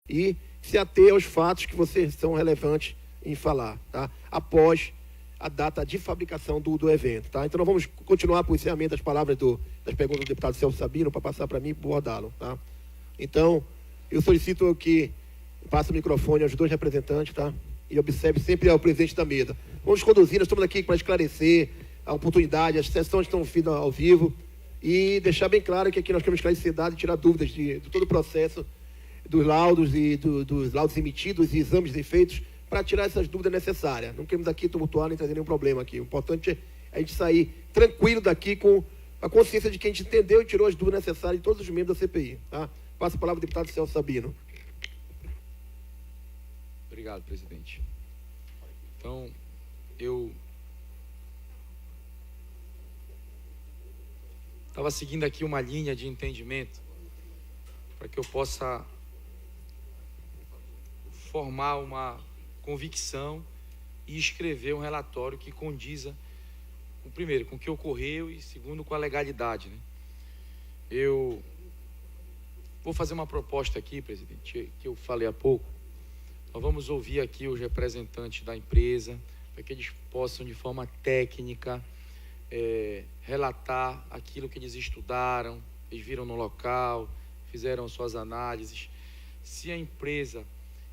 e se ater aos fatos que vocês são relevantes em falar, tá? Após a data de fabricação do evento, tá? Então nós vamos continuar por encerramento das palavras das perguntas do deputado Celso Sabino para passar para mim e para o Rodalo, tá? Então, eu solicito que passe o microfone aos dois representantes, tá? E observe sempre ao presidente da mesa. Vamos conduzir, nós estamos aqui para esclarecer a oportunidade, as sessões estão feitas ao vivo e deixar bem claro que aqui nós queremos esclarecer dados e tirar dúvidas de todo o processo dos laudos e dos laudos emitidos e exames feitos para tirar essas dúvidas necessárias. Não queremos aqui tumultuar nem trazer nenhum problema aqui. O importante é a gente sair tranquilo daqui com a consciência de que a gente entendeu e tirou as dúvidas necessárias de todos os membros da CPI. Tá? Passo a palavra ao deputado Celso Sabino. Obrigado, presidente. Então, eu estava seguindo aqui uma linha de entendimento para que eu possa formar uma convicção e escrever um relatório que condiza, primeiro, com o que ocorreu e, segundo, com a legalidade, né? Eu vou fazer uma proposta aqui, presidente, que eu falei há pouco. Nós vamos ouvir aqui os representantes da empresa, para que eles possam, de forma técnica, relatar aquilo que eles estudaram, eles viram no local, fizeram suas análises. Se a empresa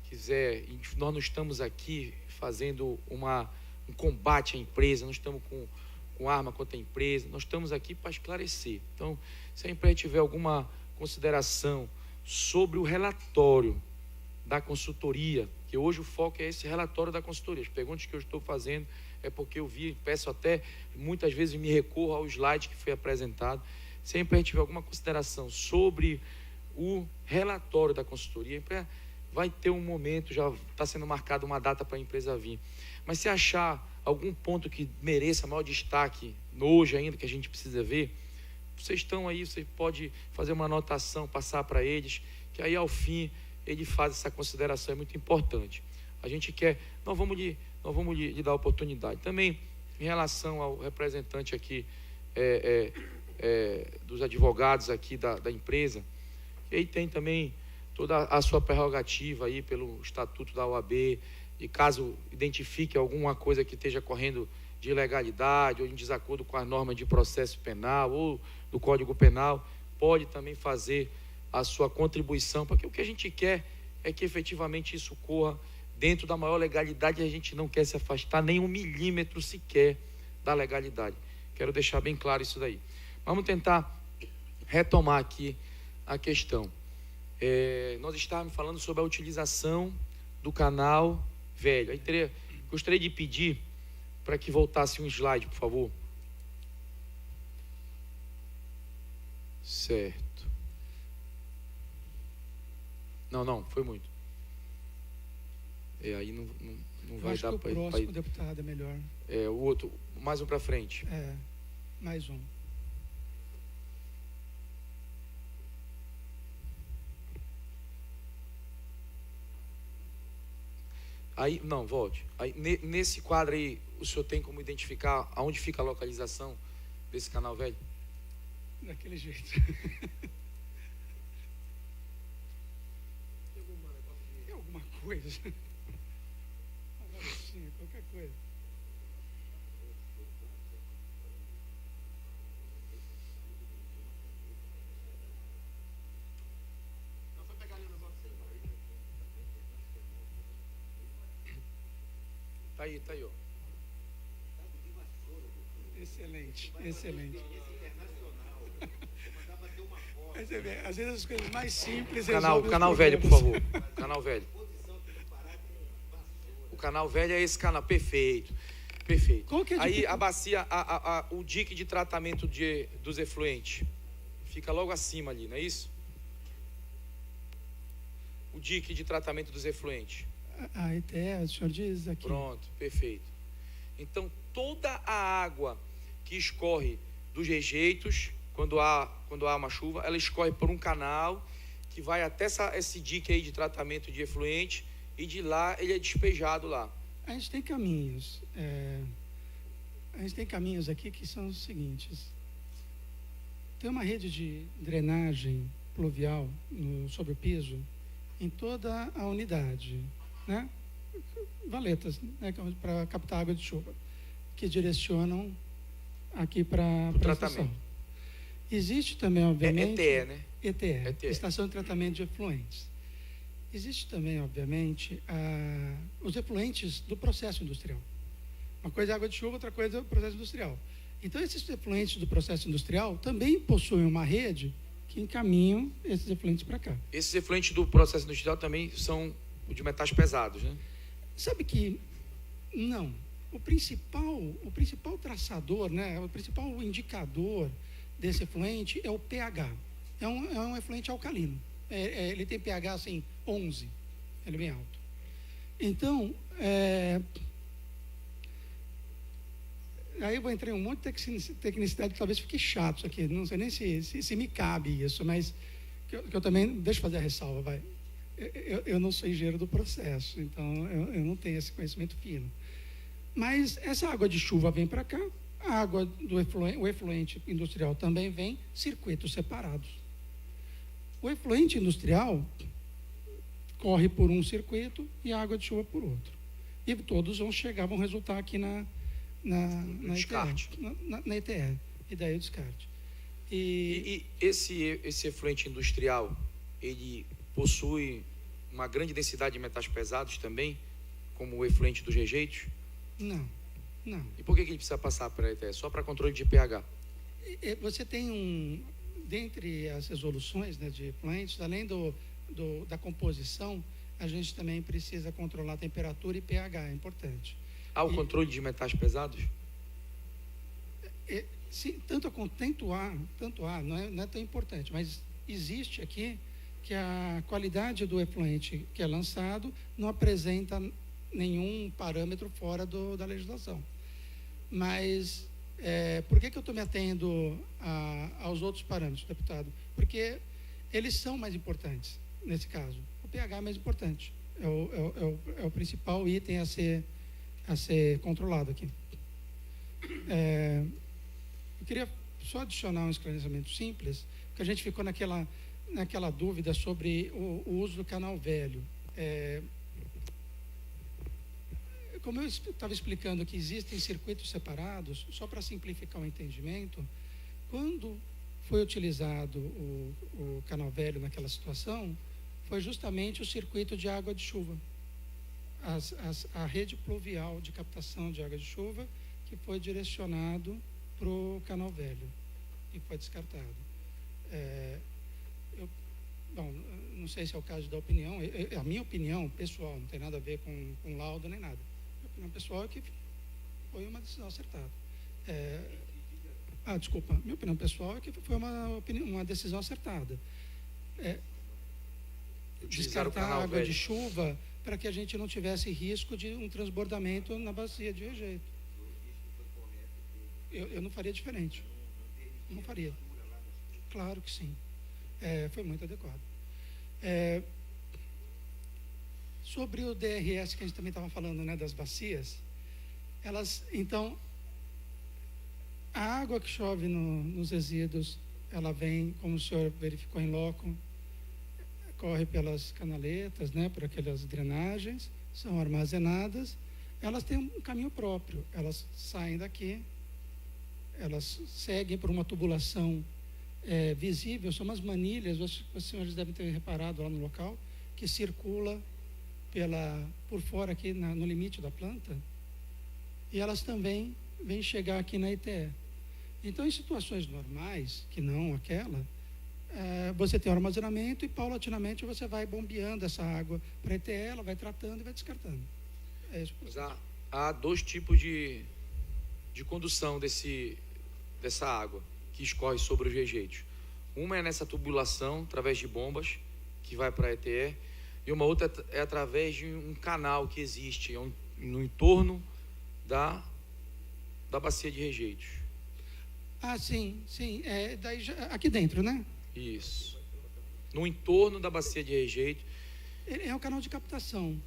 quiser, nós não estamos aqui fazendo um combate à empresa, não estamos com arma contra a empresa, nós estamos aqui para esclarecer. Então, se a empresa tiver alguma consideração sobre o relatório da consultoria, que hoje o foco é esse relatório da consultoria, as perguntas que eu estou fazendo é porque eu vi, peço até, muitas vezes me recorro ao slide que foi apresentado. Se a empresa tiver alguma consideração sobre o relatório da consultoria, a empresa vai ter um momento, já está sendo marcada uma data para a empresa vir. Mas se achar algum ponto que mereça maior destaque, hoje ainda, que a gente precisa ver, vocês estão aí, você pode fazer uma anotação, passar para eles, que aí ao fim ele faz essa consideração, é muito importante. A gente quer, nós vamos lhe dar oportunidade. Também, em relação ao representante aqui, dos advogados aqui da empresa, ele tem também toda a sua prerrogativa aí pelo estatuto da OAB, e caso identifique alguma coisa que esteja correndo de ilegalidade ou em desacordo com as normas de processo penal ou do Código Penal, pode também fazer a sua contribuição, porque o que a gente quer é que efetivamente isso corra dentro da maior legalidade, e a gente não quer se afastar nem 1 milímetro sequer da legalidade. Quero deixar bem claro isso daí. Vamos tentar retomar aqui a questão. Nós estávamos falando sobre a utilização do canal velho. Aí gostaria de pedir para que voltasse um slide, por favor. Certo. Não, foi muito. Aí não vai dar para ir. O próximo deputado é melhor. O outro, mais um para frente. Mais um. Aí, não, volte. Aí, nesse quadro aí, o senhor tem como identificar aonde fica a localização desse canal velho? Daquele jeito. Tem alguma coisa? Agora sim, qualquer coisa. Tá aí, ó. Excelente. Mas às vezes as coisas mais simples... Canal velho, por favor. Canal velho. O canal velho é esse canal. Perfeito. Qual que é aí a bacia, o dique de tratamento dos efluentes fica logo acima ali, não é isso? O dique de tratamento dos efluentes. O senhor diz aqui. Pronto, perfeito. Então, toda a água que escorre dos rejeitos, quando há uma chuva, ela escorre por um canal que vai até esse dique aí de tratamento de efluente, e de lá ele é despejado lá. A gente tem caminhos. Aqui que são os seguintes. Tem uma rede de drenagem pluvial sobre o piso, em toda a unidade, né? Valetas, né, para captar água de chuva, que direcionam aqui para a tratamento. Existe também, obviamente... ETE, né? ETE, Estação de Tratamento de Efluentes. Existe também, obviamente, os efluentes do processo industrial. Uma coisa é água de chuva, outra coisa é o processo industrial. Então, esses efluentes do processo industrial também possuem uma rede que encaminham esses efluentes para cá. Esses efluentes do processo industrial também são de metais pesados, né? Sabe que não. O principal traçador, né, o principal indicador desse efluente é o pH. É um efluente alcalino. Ele tem pH assim, 11. Ele é bem alto. Então, aí eu vou entrar em um monte de tecnicidade que talvez fique chato isso aqui. Não sei nem se me cabe isso, mas que eu também... Deixa eu fazer a ressalva, vai. Eu não sou engenheiro do processo, então eu não tenho esse conhecimento fino. Mas essa água de chuva vem para cá, a água o efluente industrial também vem, circuitos separados. O efluente industrial corre por um circuito e a água de chuva por outro. E todos vão resultar aqui na descarte. Na ETE, e daí o descarte. E esse efluente industrial, ele possui uma grande densidade de metais pesados também, como o efluente dos rejeitos? Não. E por que ele precisa passar para a ETE? Só para controle de pH? Você tem dentre as resoluções, né, de efluentes, além da composição, a gente também precisa controlar a temperatura e pH, é importante. O controle de metais pesados? Sim, tanto há, não é tão importante, mas existe aqui que a qualidade do efluente que é lançado não apresenta nenhum parâmetro fora da legislação. Mas por que eu estou me atendo aos outros parâmetros, deputado? Porque eles são mais importantes nesse caso. O pH é mais importante, é o principal item a ser controlado aqui. Eu queria só adicionar um esclarecimento simples, porque a gente ficou naquela dúvida sobre o uso do canal velho. Como eu estava explicando que existem circuitos separados, só para simplificar o entendimento, quando foi utilizado o canal velho naquela situação, foi justamente o circuito de água de chuva, a rede pluvial de captação de água de chuva, que foi direcionado para o canal velho e foi descartado. Bom, não sei se é o caso da opinião, a minha opinião pessoal, não tem nada a ver com laudo nem nada. A minha opinião pessoal é que foi uma decisão acertada. Desculpa, minha opinião pessoal é que foi uma decisão acertada. Descartar a água de chuva para que a gente não tivesse risco de um transbordamento na bacia de rejeito. Eu não faria diferente. Não faria. Claro que sim. Foi muito adequado. Sobre o DRS que a gente também estava falando, né, das bacias, então, a água que chove nos resíduos, ela vem, como o senhor verificou em loco, corre pelas canaletas, né, por aquelas drenagens, são armazenadas, elas têm um caminho próprio, elas saem daqui, elas seguem por uma tubulação visível, são umas manilhas, os senhores devem ter reparado lá no local, que circula por fora aqui no limite da planta, e elas também vêm chegar aqui na ETE. Então, em situações normais, que não aquela, você tem o armazenamento e paulatinamente você vai bombeando essa água para a ETE, ela vai tratando e vai descartando. Mas há dois tipos de condução dessa água que escorre sobre os rejeitos. Uma é nessa tubulação, através de bombas, que vai para a ETE, e uma outra é através de um canal que existe no entorno da bacia de rejeitos. Sim. Aqui dentro, né? Isso. No entorno da bacia de rejeito. É um canal de captação.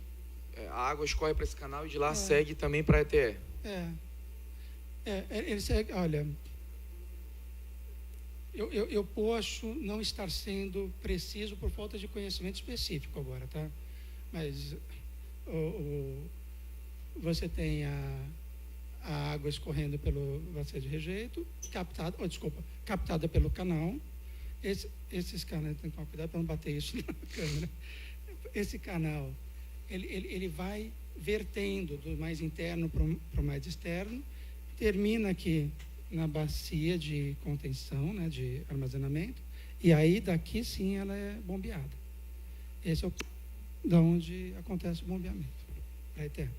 A água escorre para esse canal e de lá segue também para a ETE. Ele segue, olha, Eu posso não estar sendo preciso por falta de conhecimento específico agora, tá? Mas você tem a água escorrendo pelo bacia de rejeito, captada pelo canal. Esses canais, tem que tomar cuidado para não bater isso na câmera. Esse canal, ele vai vertendo do mais interno para o mais externo, termina aqui na bacia de contenção, né, de armazenamento, e aí daqui sim ela é bombeada. Esse é da onde acontece o bombeamento para eterno.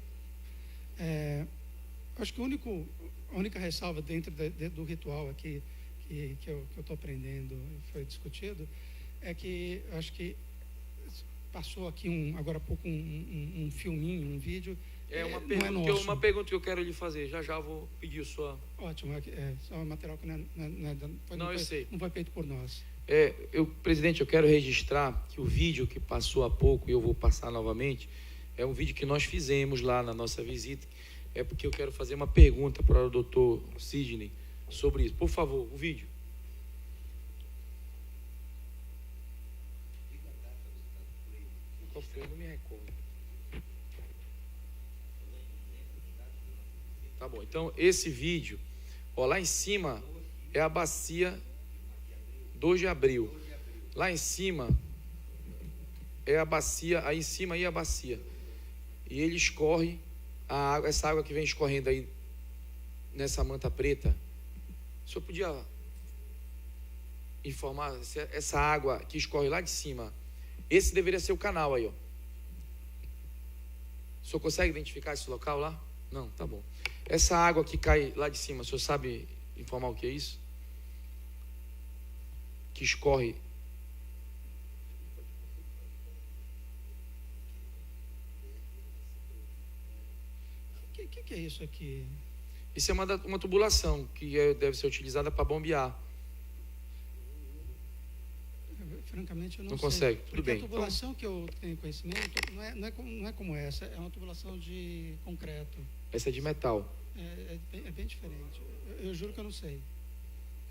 Acho que a única ressalva dentro do ritual aqui que eu estou aprendendo e foi discutido é que acho que passou aqui agora há pouco um filminho, um vídeo. Uma pergunta que eu quero lhe fazer. Já vou pedir sua. Ótimo, só um material que eu sei. Não foi feito por nós. Presidente, eu quero registrar que o vídeo que passou há pouco, e eu vou passar novamente, é um vídeo que nós fizemos lá na nossa visita. É porque eu quero fazer uma pergunta para o doutor Sidney sobre isso. Por favor, o vídeo. Qual foi? Eu não me recordo. Tá bom, então esse vídeo, lá em cima é a bacia 2 de abril. Lá em cima é a bacia, aí em cima aí a bacia. E ele escorre a água, essa água que vem escorrendo aí nessa manta preta. O senhor podia informar se essa água que escorre lá de cima, esse deveria ser o canal aí, ó. O senhor consegue identificar esse local lá? Não, tá bom. Essa água que cai lá de cima, o senhor sabe informar o que é isso? Que escorre. O que é isso aqui? Isso é uma tubulação que deve ser utilizada para bombear. Francamente, eu não sei. Não consegue, tudo bem. A tubulação que eu tenho conhecimento não é como essa, é uma tubulação de concreto. Essa é de metal. É bem diferente. Eu juro que eu não sei.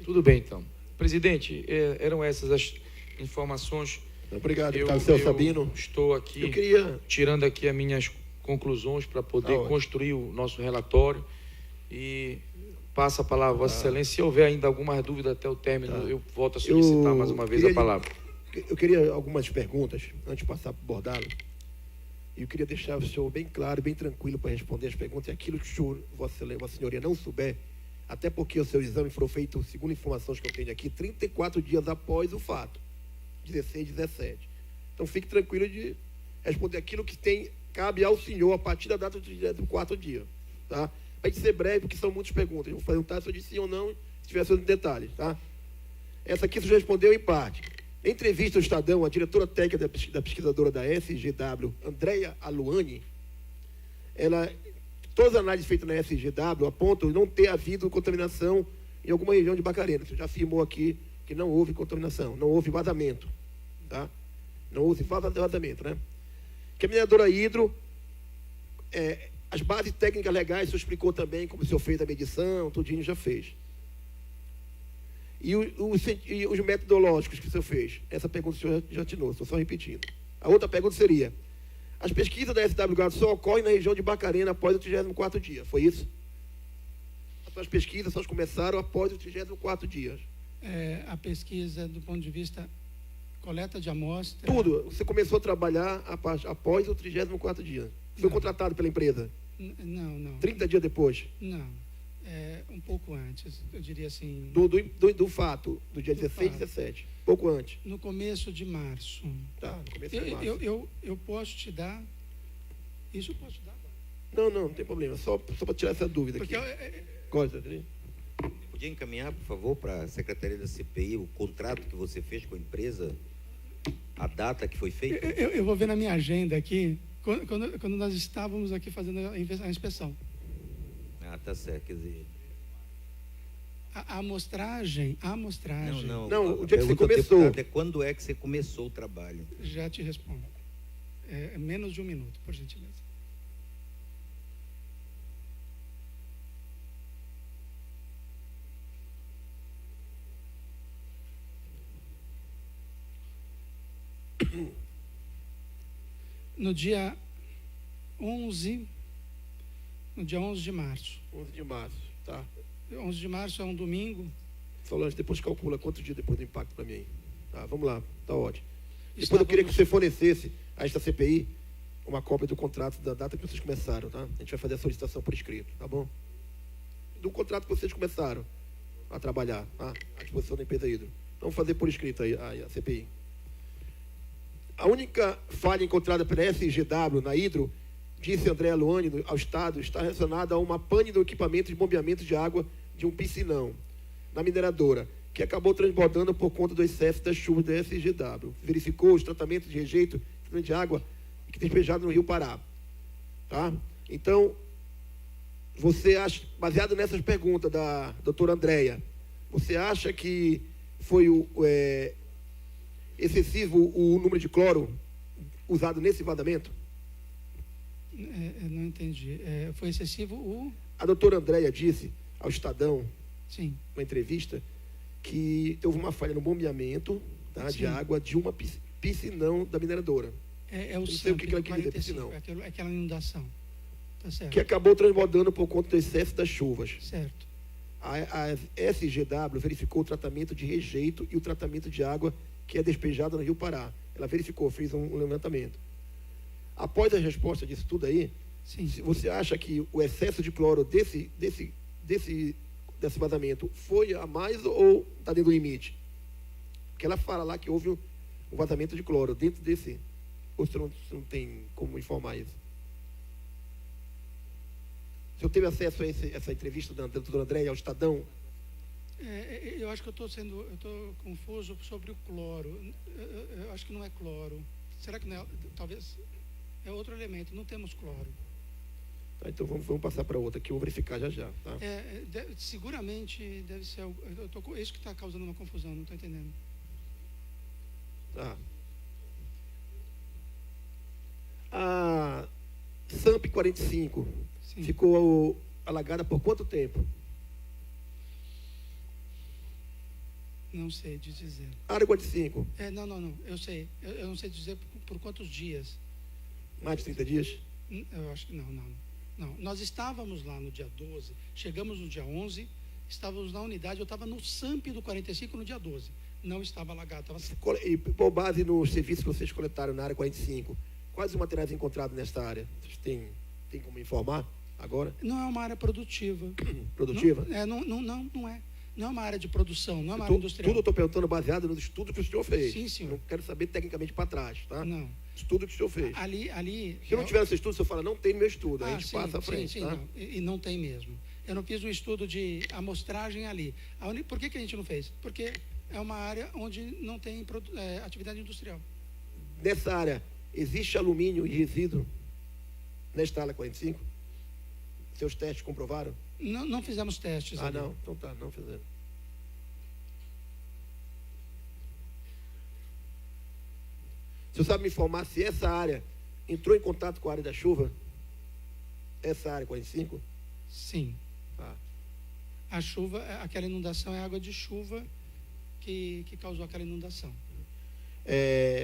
Tudo bem, então. Presidente, eram essas as informações. Obrigado, deputado Celso Sabino. Estou aqui tirando aqui as minhas conclusões para poder construir o nosso relatório e passo a palavra a Vossa Excelência. Se houver ainda alguma dúvida até o término, eu volto a solicitar mais uma vez a palavra. Eu queria algumas perguntas, antes de passar para o Bordalo. E eu queria deixar o senhor bem claro, bem tranquilo para responder as perguntas. E aquilo que o senhor, Vossa Senhoria, não souber, até porque o seu exame foi feito, segundo informações que eu tenho aqui, 34 dias após o fato, 16, 17. Então fique tranquilo de responder aquilo que cabe ao senhor a partir da data do 4º dia. Tá? Para ser breve, porque são muitas perguntas. Eu vou perguntar se eu disse sim ou não, se tiver seus detalhes. Tá? Essa aqui você já respondeu em parte. Em entrevista ao Estadão, a diretora técnica da pesquisadora da SGW, Andrea Aluani, todas as análises feitas na SGW apontam não ter havido contaminação em alguma região de Barcarena. Você já afirmou aqui que não houve contaminação, não houve vazamento. Tá? Não houve vazamento, né? Que a mineradora Hidro, as bases técnicas legais, o senhor explicou também como o senhor fez a medição, tudinho já fez. E os metodológicos que o senhor fez? Essa pergunta o senhor já atinou, estou só repetindo. A outra pergunta seria: as pesquisas da SWGado só ocorrem na região de Barcarena após o 34º dia, foi isso? As suas pesquisas só começaram após o 34º dia. A pesquisa, do ponto de vista coleta de amostra... Tudo. Você começou a trabalhar após o 34º dia. Foi contratado pela empresa? Não. 30 dias depois? Não. Um pouco antes, eu diria assim... Do fato, do dia 16 e 17. Pouco antes. No começo de março. Tá, no começo de março. Eu posso te dar... Isso eu posso te dar agora. Não tem problema. Só para tirar essa dúvida aqui. Podia encaminhar, por favor, para a Secretaria da CPI o contrato que você fez com a empresa, a data que foi feita? Eu vou ver na minha agenda aqui, quando nós estávamos aqui fazendo a inspeção. Tá certo, quer dizer... A amostragem... Não, o dia que você começou. Até quando é que você começou o trabalho? Já te respondo. Menos de 1 minuto, por gentileza. No dia 11 de março. 11 de março, tá? 11 de março é um domingo. Solange, depois calcula quantos dias depois do impacto para mim aí. Tá, vamos lá, tá ótimo. Depois eu queria que você fornecesse a esta CPI uma cópia do contrato da data que vocês começaram, tá? A gente vai fazer a solicitação por escrito, tá bom? Do contrato que vocês começaram a trabalhar, tá? À disposição da empresa Hidro. Vamos fazer por escrito aí a CPI. A única falha encontrada pela SGW na Hidro, disse André Luane ao Estado, está relacionada a uma pane do equipamento de bombeamento de água de um piscinão na mineradora, que acabou transbordando por conta do excesso das chuvas da SGW. Verificou os tratamentos de rejeito de água que despejado no Rio Pará. Tá? Então, você acha, baseado nessas perguntas da doutora Andréia, você acha que foi excessivo o número de cloro usado nesse vazamento? Não entendi. Foi excessivo o... A doutora Andréia disse ao Estadão, Sim. numa entrevista, que houve uma falha no bombeamento, tá, de água de uma piscinão da mineradora. O não sei o que ela quer dizer, 45, aquela inundação. Tá certo. Que acabou transbordando por conta do excesso das chuvas. Certo. A SGW verificou o tratamento de rejeito e o tratamento de água que é despejada no Rio Pará. Ela verificou, fez um levantamento. Após a resposta disso tudo aí, Sim. você acha que o excesso de cloro desse vazamento foi a mais ou está dentro do limite? Porque ela fala lá que houve um vazamento de cloro dentro desse... Ou você não tem como informar isso? O senhor teve acesso a essa entrevista da doutora Andréia ao Estadão? Eu acho que eu estou confuso sobre o cloro. Eu acho que não é cloro. Será que não é? Talvez é outro elemento. Não temos cloro. Tá, então vamos passar para outra que eu vou verificar já. Tá? Seguramente deve ser. Isso que está causando uma confusão. Não estou entendendo. Tá. A SAMP 45 Sim. ficou alagada por quanto tempo? Não sei dizer. Área 45. Não. Eu sei. Eu não sei dizer por quantos dias. Mais de 30 dias? Eu acho que não. Nós estávamos lá no dia 12, chegamos no dia 11, estávamos na unidade, eu estava no SAMP do 45 no dia 12. Não estava alagado. E por base nos serviços que vocês coletaram na área 45, quais os materiais encontrados nesta área? Vocês têm como informar agora? Não é uma área produtiva. Produtiva? Não é. Não é uma área de produção, não é uma área industrial. Tudo eu estou perguntando baseado nos estudos que o senhor fez. Sim, senhor. Não quero saber tecnicamente para trás, tá? Não. Estudo que o senhor fez. Ali Se não tiver esse estudo, o senhor fala, não tem no meu estudo. Aí a gente sim, passa à frente, sim, tá? não. E não tem mesmo. Eu não fiz um estudo de amostragem ali. Por que a gente não fez? Porque é uma área onde não tem atividade industrial. Nessa área, existe alumínio e resíduo nesta área 45? Seus testes comprovaram? Não fizemos testes. Ah, ali. não. Então tá, não fizeram. O senhor sabe me informar se essa área entrou em contato com a área da chuva? Essa área 45? Sim. Tá. A chuva, aquela inundação é água de chuva que causou aquela inundação.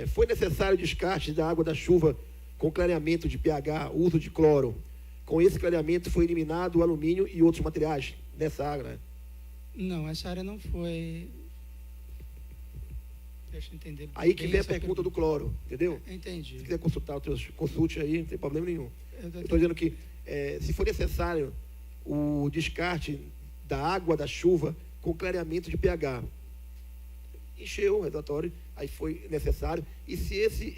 Foi necessário descarte da água da chuva com clareamento de pH, uso de cloro. Com esse clareamento foi eliminado o alumínio e outros materiais nessa área, né? Não, essa área não foi... Deixa eu entender. Aí que vem a pergunta do cloro, entendeu? Entendi. Se quiser consultar, consulte aí, não tem problema nenhum. Eu estou dizendo que se for necessário o descarte da água da chuva com clareamento de pH, encheu o reservatório, aí foi necessário. E se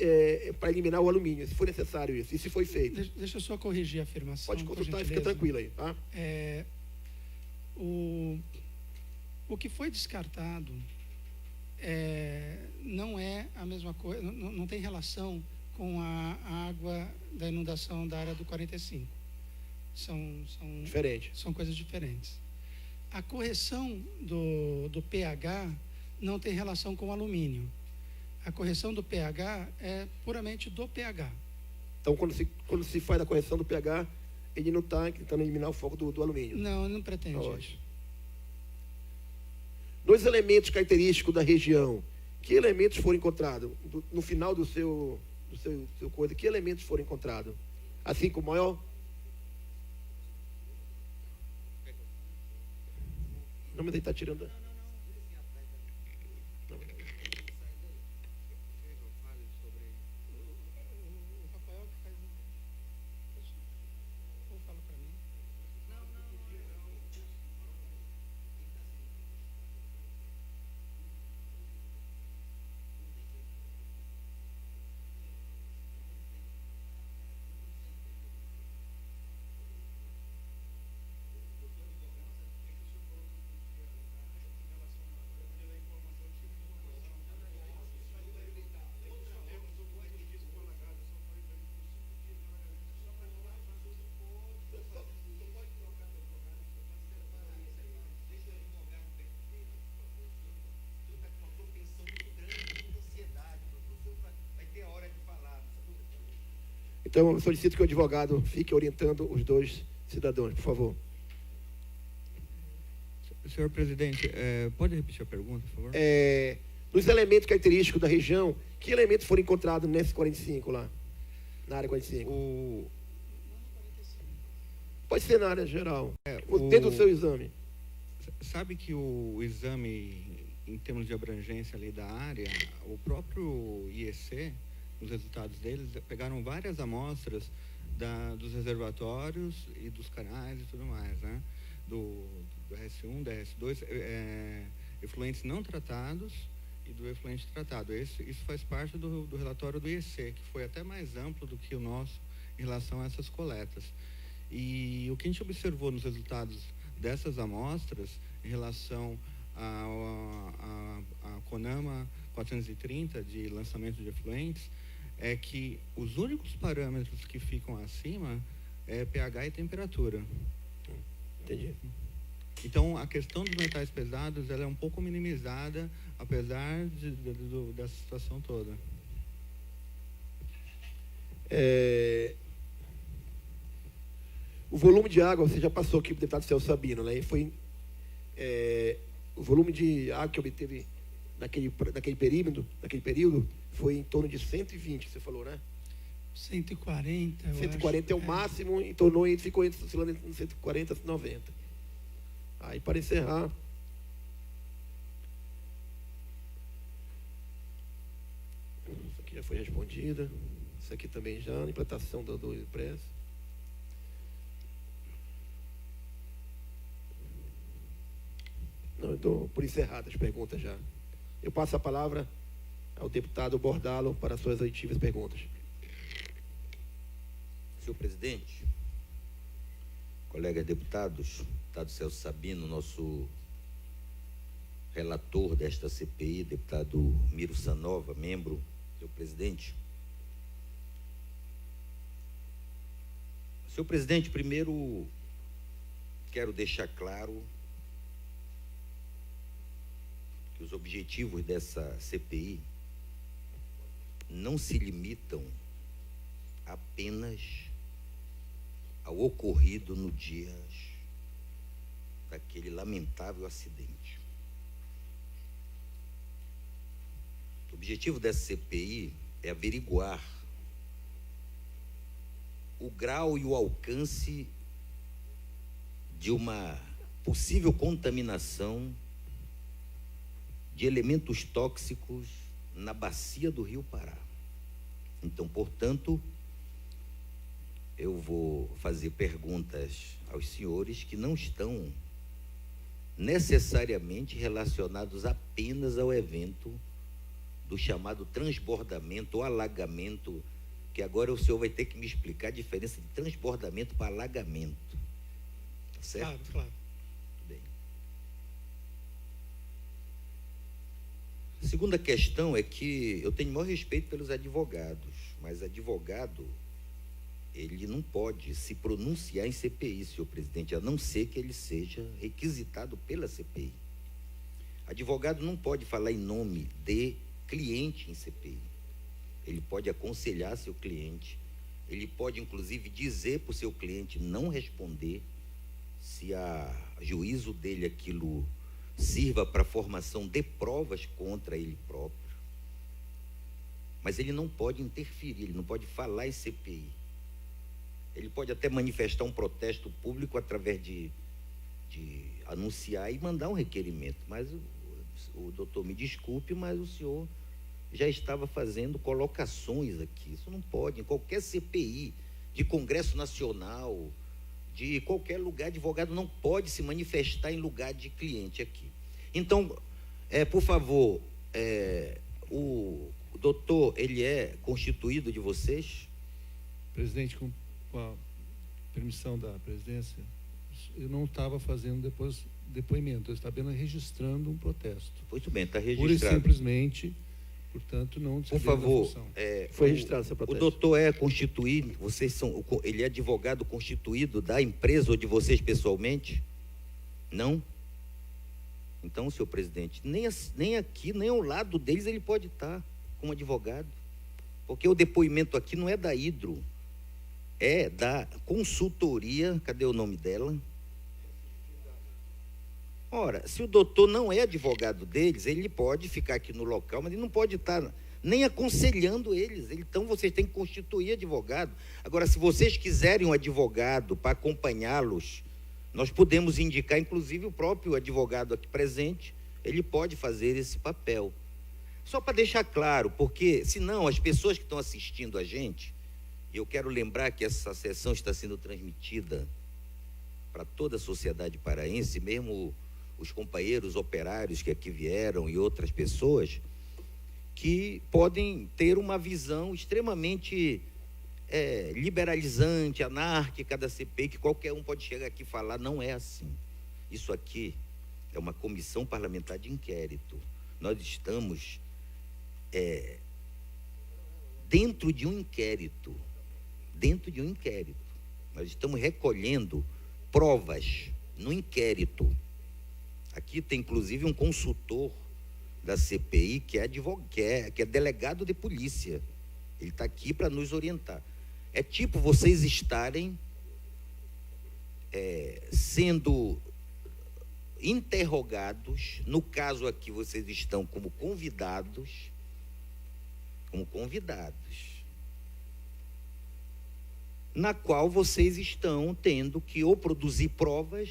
para eliminar o alumínio, se for necessário isso, e se foi feito? Deixa eu só corrigir a afirmação. Pode consultar e fica tranquilo aí, tá? O que foi descartado não é a mesma coisa, não tem relação com a água da inundação da área do 45. Diferente. São coisas diferentes. A correção do pH não tem relação com o alumínio. A correção do pH é puramente do pH. Então, quando se faz a correção do pH, ele não está tentando eliminar o foco do alumínio. Não pretende Tá, isso. Dos elementos característicos da região, que elementos foram encontrados no final do seu do seu coisa, que elementos foram encontrados? Assim como o maior... Não, mas ele está tirando... O Rafael que faz... Ou fala para mim. Então, eu solicito que o advogado fique orientando os dois cidadãos, por favor. Senhor presidente, pode repetir a pergunta, por favor? Nos elementos característicos da região, que elementos foram encontrados nesse 45 lá? Na área 45? Pode ser na área geral. Dentro do seu exame. Sabe que o exame, em termos de abrangência ali da área, o próprio IEC, os resultados deles, pegaram várias amostras dos reservatórios e dos canais e tudo mais, né? Do RS1, da RS2, efluentes não tratados e do efluente tratado. Isso faz parte do relatório do IEC, que foi até mais amplo do que o nosso em relação a essas coletas. E o que a gente observou nos resultados dessas amostras, em relação a CONAMA 430, de lançamento de efluentes, é que os únicos parâmetros que ficam acima é pH e temperatura. Entendi. Então, a questão dos metais pesados, ela é um pouco minimizada, apesar dessa situação toda. O volume de água, você já passou aqui para o deputado Celso Sabino, né? E foi o volume de água que obteve naquele período foi em torno de 120, você falou, né? 140, 140 é o máximo, ficou oscilando entre 140 e 190. Aí, para encerrar, isso aqui já foi respondida, isso aqui também já, a implantação do impresso. Não, eu dou por encerradas as perguntas já. Eu passo a palavra ao deputado Bordalo para suas aditivas perguntas. Senhor presidente, colegas deputados, deputado Celso Sabino, nosso relator desta CPI, deputado Miro Sanova, membro, senhor presidente. Senhor presidente, primeiro quero deixar claro que os objetivos dessa CPI não se limitam apenas ao ocorrido no dia daquele lamentável acidente. O objetivo dessa CPI é averiguar o grau e o alcance de uma possível contaminação de elementos tóxicos na bacia do Rio Pará. Então, portanto, eu vou fazer perguntas aos senhores que não estão necessariamente relacionados apenas ao evento do chamado transbordamento ou alagamento, que agora o senhor vai ter que me explicar a diferença de transbordamento para alagamento. Tá certo? Claro, claro. Bem. A segunda questão é que eu tenho o maior respeito pelos advogados, mas advogado, ele não pode se pronunciar em CPI, senhor presidente, a não ser que ele seja requisitado pela CPI. Advogado não pode falar em nome de cliente em CPI. Ele pode aconselhar seu cliente, ele pode inclusive dizer para o seu cliente não responder, se a juízo dele aquilo sirva para a formação de provas contra ele próprio. mas ele não pode interferir, ele não pode falar em CPI. Ele pode até manifestar um protesto público através de anunciar e mandar um requerimento, mas o doutor, me desculpe, mas o senhor já estava fazendo colocações aqui. Isso não pode. Em qualquer CPI, de Congresso Nacional, de qualquer lugar, advogado não pode se manifestar em lugar de cliente aqui. Então, por favor, o doutor, ele é constituído de vocês? Presidente, com a permissão da presidência, eu não estava fazendo depoimento, eu estava apenas registrando um protesto. Muito bem, está registrado. Pura e simplesmente, portanto, não... Por favor, foi registrado seu protesto. O doutor é constituído, ele é advogado constituído da empresa ou de vocês pessoalmente? Não? Então, senhor presidente, nem aqui, nem ao lado deles ele pode estar como advogado, porque o depoimento aqui não é da Hidro, é da consultoria, cadê o nome dela? Ora, se o doutor não é advogado deles, ele pode ficar aqui no local, mas ele não pode estar nem aconselhando eles. Então, vocês têm que constituir advogado. Agora, se vocês quiserem um advogado para acompanhá-los, nós podemos indicar, inclusive, o próprio advogado aqui presente, ele pode fazer esse papel. Só para deixar claro, porque, senão, as pessoas que estão assistindo a gente, eu quero lembrar que essa sessão está sendo transmitida para toda a sociedade paraense, mesmo os companheiros operários que aqui vieram e outras pessoas, que podem ter uma visão extremamente liberalizante, anárquica da CPI, que qualquer um pode chegar aqui e falar. Não é assim. Isso aqui é uma comissão parlamentar de inquérito. Nós estamos dentro de um inquérito. Nós estamos recolhendo provas no inquérito. Aqui tem, inclusive, um consultor da CPI que é delegado de polícia. Ele está aqui para nos orientar. É tipo vocês estarem sendo interrogados. No caso aqui, vocês estão como convidados, na qual vocês estão tendo que ou produzir provas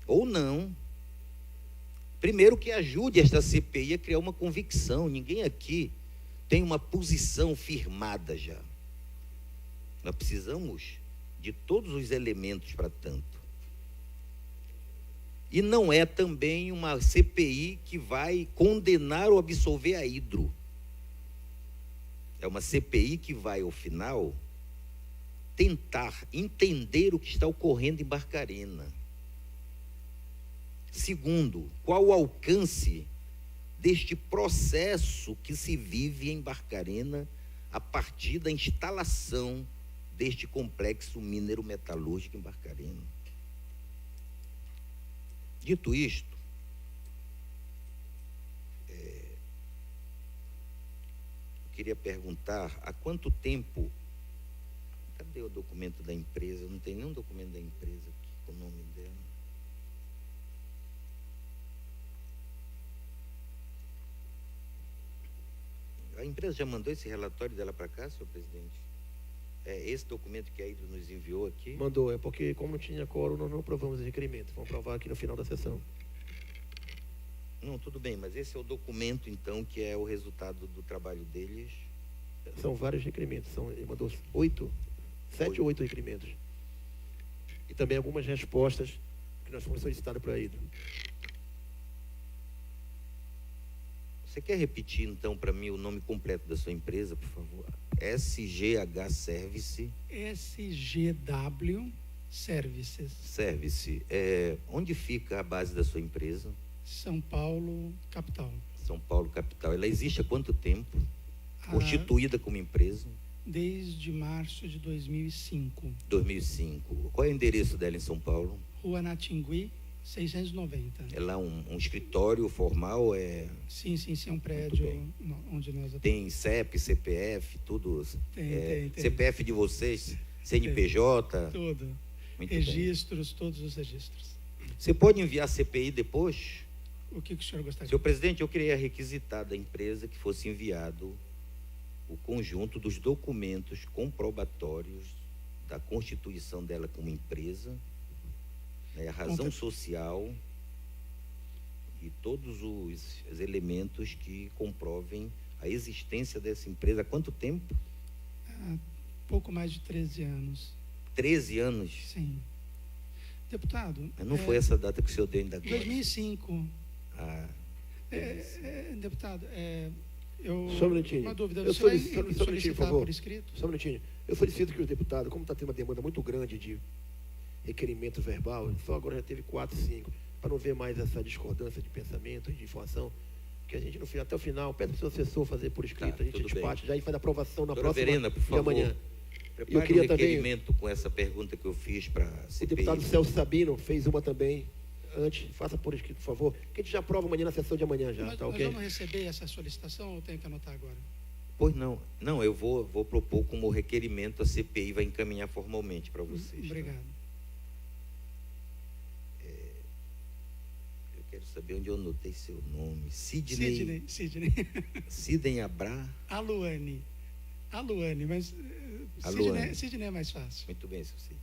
ou não. Primeiro, que ajude esta CPI a criar uma convicção. Ninguém aqui tem uma posição firmada já. Nós precisamos de todos os elementos para tanto. E não é também uma CPI que vai condenar ou absolver a Hidro. É uma CPI que vai, ao final, tentar entender o que está ocorrendo em Barcarena. Segundo, qual o alcance deste processo que se vive em Barcarena a partir da instalação deste complexo minero-metalúrgico em Barcarena. Dito isto, eu queria perguntar há quanto tempo... Cadê o documento da empresa? Não tem nenhum documento da empresa aqui com o nome dela. A empresa já mandou esse relatório dela para cá, senhor presidente? Esse documento que a Hidro nos enviou aqui? Mandou, porque como não tinha quórum, nós não aprovamos o requerimento. Vamos aprovar aqui no final da sessão. Não, tudo bem, mas esse é o documento, então, que é o resultado do trabalho deles? São vários requerimentos. Ele mandou 7 ou 8 requerimentos. E também algumas respostas que nós fomos solicitadas para a Hidro. Você quer repetir, então, para mim o nome completo da sua empresa, por favor? SGH Service. SGW Services. Service. Onde fica a base da sua empresa? São Paulo, capital. São Paulo, capital. Ela existe há quanto tempo? Constituída como empresa? Desde março de 2005. 2005. Qual é o endereço dela em São Paulo? Rua Natingui, 690. É lá um escritório formal? Sim, é um prédio onde nós atuamos. Tem CEP, CPF, tudo? Tem. CPF de vocês? CNPJ? Tudo. Muito registros, bem. Todos os registros. Você pode enviar a CPI depois? o que o senhor gostaria? Senhor presidente, eu queria requisitar da empresa que fosse enviado o conjunto dos documentos comprobatórios da constituição dela como empresa, né, a razão social e todos os elementos que comprovem a existência dessa empresa. Há quanto tempo? Há pouco mais de 13 anos. 13 anos? Sim. Deputado... Não foi essa data que o senhor deu ainda agora? 2005. Ah, Deputado, Só um minutinho. uma dúvida. Eu Você vai solicito, só um minutinho, por solicitar favor. por escrito? Só um minutinho. Eu solicito que os deputados, como está tendo uma demanda muito grande de requerimento verbal, só agora já teve 4, 5, para não ver mais essa discordância de pensamento e de informação, que a gente, no final, até o final, pede para o seu assessor fazer por escrito, Tá, a gente tudo despacha, já e faz a aprovação na doutora próxima Verena, por de favor, amanhã. prepare Eu queria um também- requerimento com essa pergunta que eu fiz para a O CPI. deputado Celso Sabino fez uma também antes, faça por escrito, por favor, que a gente já aprova amanhã na sessão de amanhã já, Nós, tá nós ok? vamos receber essa solicitação ou tenho que anotar agora? Pois não. Não, eu vou propor como requerimento, a CPI vai encaminhar formalmente para vocês. tá? Obrigado. Eu quero saber onde eu anotei seu nome. Sidney Abra. A Luane, mas A Luane. Sidney é mais fácil. Muito bem, seu Sidney.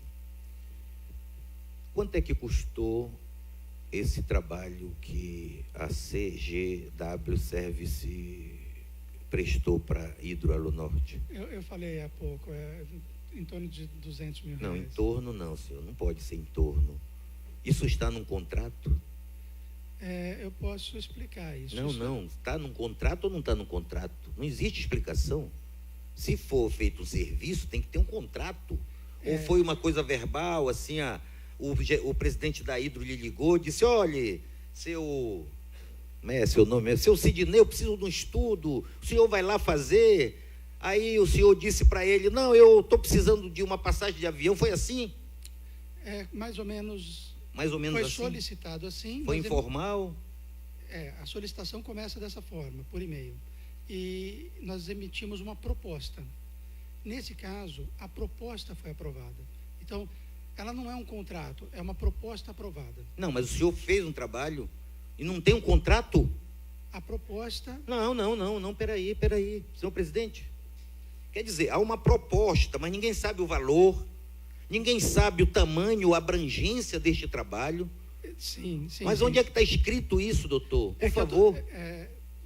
Quanto é que custou esse trabalho que a CGW Service prestou para Hidroalunorte? Eu falei há pouco, em torno de 200 mil Não, em reais. torno não, senhor. Não pode ser em torno. Isso está num contrato? Eu posso explicar isso. Não, Isso- não. Está num contrato ou não está num contrato? Não existe explicação. Se for feito um serviço, tem que ter um contrato. Ou foi uma coisa verbal, assim, o presidente da Hidro lhe ligou, disse, olha, seu... Como é seu nome? Seu Sidney, eu preciso de um estudo, o senhor vai lá fazer? Aí o senhor disse para ele, não, eu estou precisando de uma passagem de avião. Foi assim? mais ou menos... Mais ou menos Foi assim? solicitado assim. Foi mas informal? a solicitação começa dessa forma, por e-mail. E nós emitimos uma proposta. Nesse caso, a proposta foi aprovada. Então, ela não é um contrato, é uma proposta aprovada. Não, mas o senhor fez um trabalho e não tem um contrato? A proposta... Não, peraí, senhor presidente. Quer dizer, há uma proposta, mas ninguém sabe o valor, ninguém sabe o tamanho, a abrangência deste trabalho. Sim. Mas onde é que está escrito isso, doutor? Por que eu tô- favor.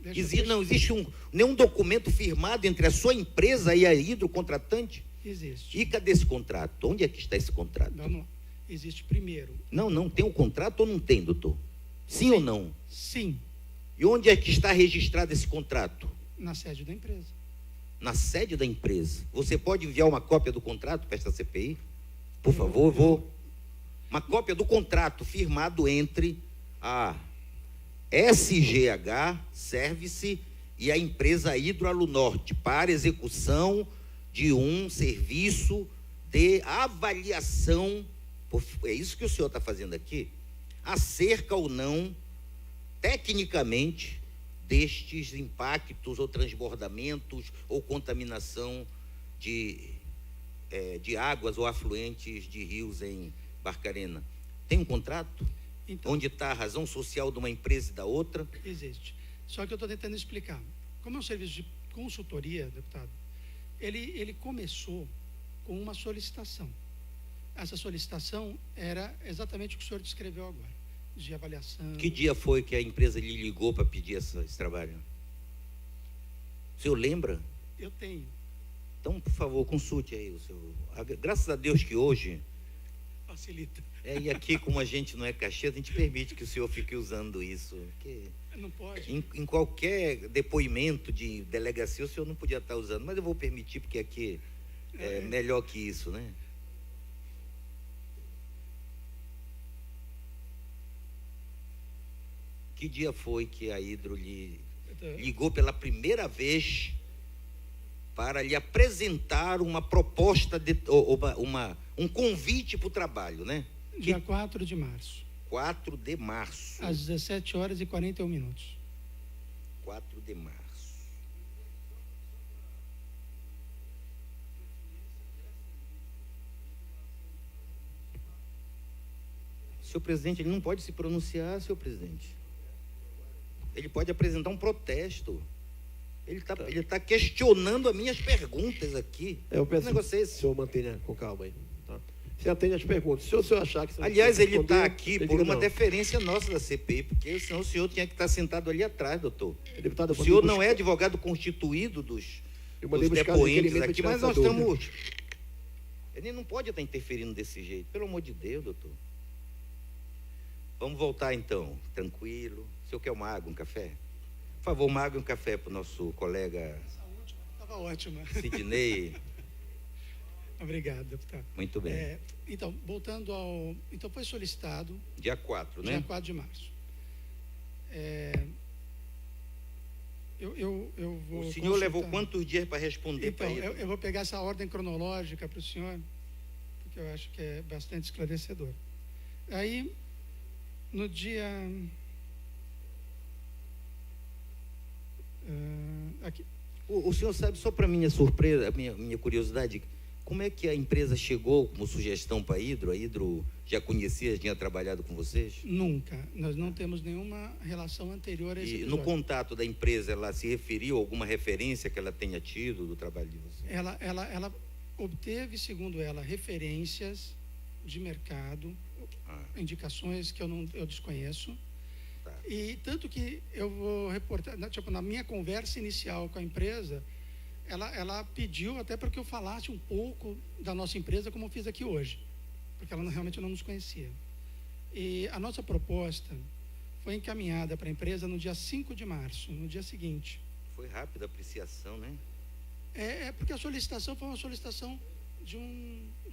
deixa- Não existe nenhum documento firmado entre a sua empresa e a hidrocontratante? Existe. E cadê esse contrato? Onde é que está esse contrato? Vamos lá. Existe primeiro. Não, tem um contrato ou não tem, doutor? Sim ou não? Sim, E onde é que está registrado esse contrato? na sede da empresa. Na sede da empresa. Você pode enviar uma cópia do contrato para esta CPI? Por favor, vou. Uma cópia do contrato firmado entre a SGH Service e a empresa Hidroalunorte para execução de um serviço de avaliação. É isso que o senhor está fazendo aqui? Acerca ou não, tecnicamente, destes impactos ou transbordamentos ou contaminação de águas ou afluentes de rios em Barcarena. Tem um contrato? Então, Onde está a razão social de uma empresa e da outra? existe. Só que eu estou tentando explicar. Como é um serviço de consultoria, deputado, ele começou com uma solicitação. Essa solicitação era exatamente o que o senhor descreveu agora, de avaliação. Que dia foi que a empresa lhe ligou para pedir esse trabalho? O senhor lembra? Eu tenho. Então, por favor, consulte aí o seu... Graças a Deus que hoje... Facilita. E aqui, como a gente não é cachê, a gente permite que o senhor fique usando isso. Porque Não pode. em qualquer depoimento de delegacia, o senhor não podia estar usando, mas eu vou permitir, porque aqui é melhor que isso, né? Que dia foi que a Hidro lhe ligou pela primeira vez para lhe apresentar uma proposta, um convite para o trabalho, né? Dia 4 de março, 4 de março. às 17 horas e 41 minutos. 4 de março. Senhor presidente, ele não pode se pronunciar, senhor presidente. Ele pode apresentar um protesto. Ele tá questionando as minhas perguntas aqui. Eu peço Que negócio é que o esse? senhor mantenha com calma aí. Tá? Você atende as perguntas. Se o senhor achar que... você não Aliás, precisa ele está responder, aqui ele por diga uma não. deferência nossa da CPI, porque senão o senhor tinha que estar sentado ali atrás, doutor. Deputado, eu O mandei senhor não buscar- é advogado constituído dos eu mandei buscar o depoentes requerimento aqui, para mas tirar nós essa dúvida. estamos... Ele não pode estar interferindo desse jeito, pelo amor de Deus, doutor. Vamos voltar então, tranquilo. O senhor quer uma água, um café? Por favor, uma água e um café para o nosso colega Essa última estava ótima. Sidney. Obrigado, deputado. Muito bem. Então, voltando ao... Então, foi solicitado Dia 4, né? dia 4 de março. Eu vou O senhor levou consultar. quantos dias para responder Então, para ele? eu vou pegar essa ordem cronológica para o senhor, porque eu acho que é bastante esclarecedor. Aí, no dia... aqui. O senhor sabe, só para minha surpresa, minha curiosidade, como é que a empresa chegou como sugestão para a Hidro já conhecia, tinha trabalhado com vocês? Nunca. Nós não temos nenhuma relação anterior a esse E episódio. no contato da empresa, ela se referiu a alguma referência que ela tenha tido do trabalho de vocês? Ela obteve, segundo ela, referências de mercado, indicações que eu desconheço. Tá. E tanto que eu vou reportar, na minha conversa inicial com a empresa, ela pediu até para que eu falasse um pouco da nossa empresa, como eu fiz aqui hoje, porque ela realmente não nos conhecia. E a nossa proposta foi encaminhada para a empresa no dia 5 de março, no dia seguinte. Foi rápida a apreciação, né? Porque a solicitação foi uma solicitação de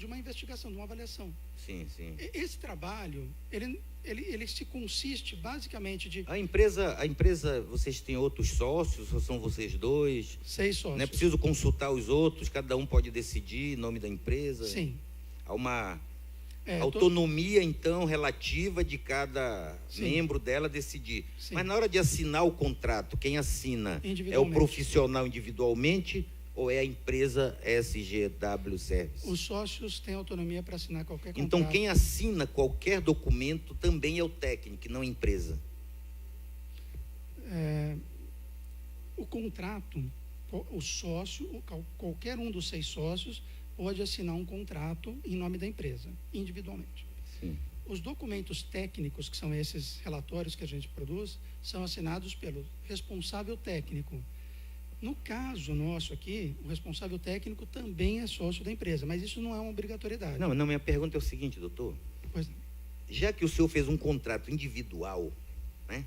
uma investigação, de uma avaliação. Sim, sim. Esse trabalho, ele se consiste basicamente de A empresa, vocês têm outros sócios ou são vocês dois? 6 sócios. Não é preciso consultar os outros, cada um pode decidir em nome da empresa? Sim. Há uma É, autonomia, então, relativa de cada Sim. membro dela decidir. Sim. Mas na hora de assinar o contrato, quem assina é o Individualmente. profissional individualmente ou é a empresa SGW Service? Os sócios têm autonomia para assinar qualquer contrato. Então, quem assina qualquer documento também é o técnico, não a empresa. O contrato, o sócio, qualquer um dos 6 sócios pode assinar um contrato em nome da empresa, individualmente. Sim. Os documentos técnicos, que são esses relatórios que a gente produz, são assinados pelo responsável técnico. No caso nosso aqui, o responsável técnico também é sócio da empresa, mas isso não é uma obrigatoriedade. Não, minha pergunta é o seguinte, doutor. Pois, Já que o senhor fez um contrato individual, né?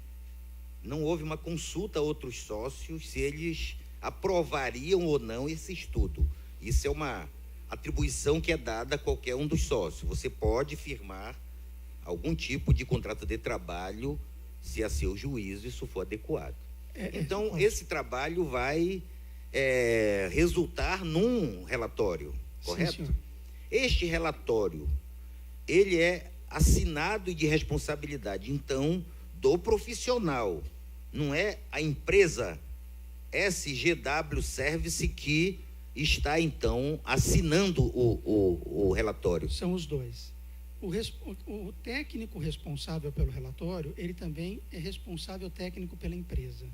Não houve uma consulta a outros sócios se eles aprovariam ou não esse estudo. Isso é uma atribuição que é dada a qualquer um dos sócios. Você pode firmar algum tipo de contrato de trabalho se a seu juízo isso for adequado. Então, esse trabalho vai resultar num relatório, correto? Sim, senhor. Este relatório, ele é assinado e de responsabilidade, então, do profissional. Não é a empresa SGW Service que está, então, assinando o relatório. São os dois. O técnico responsável pelo relatório, ele também é responsável técnico pela empresa.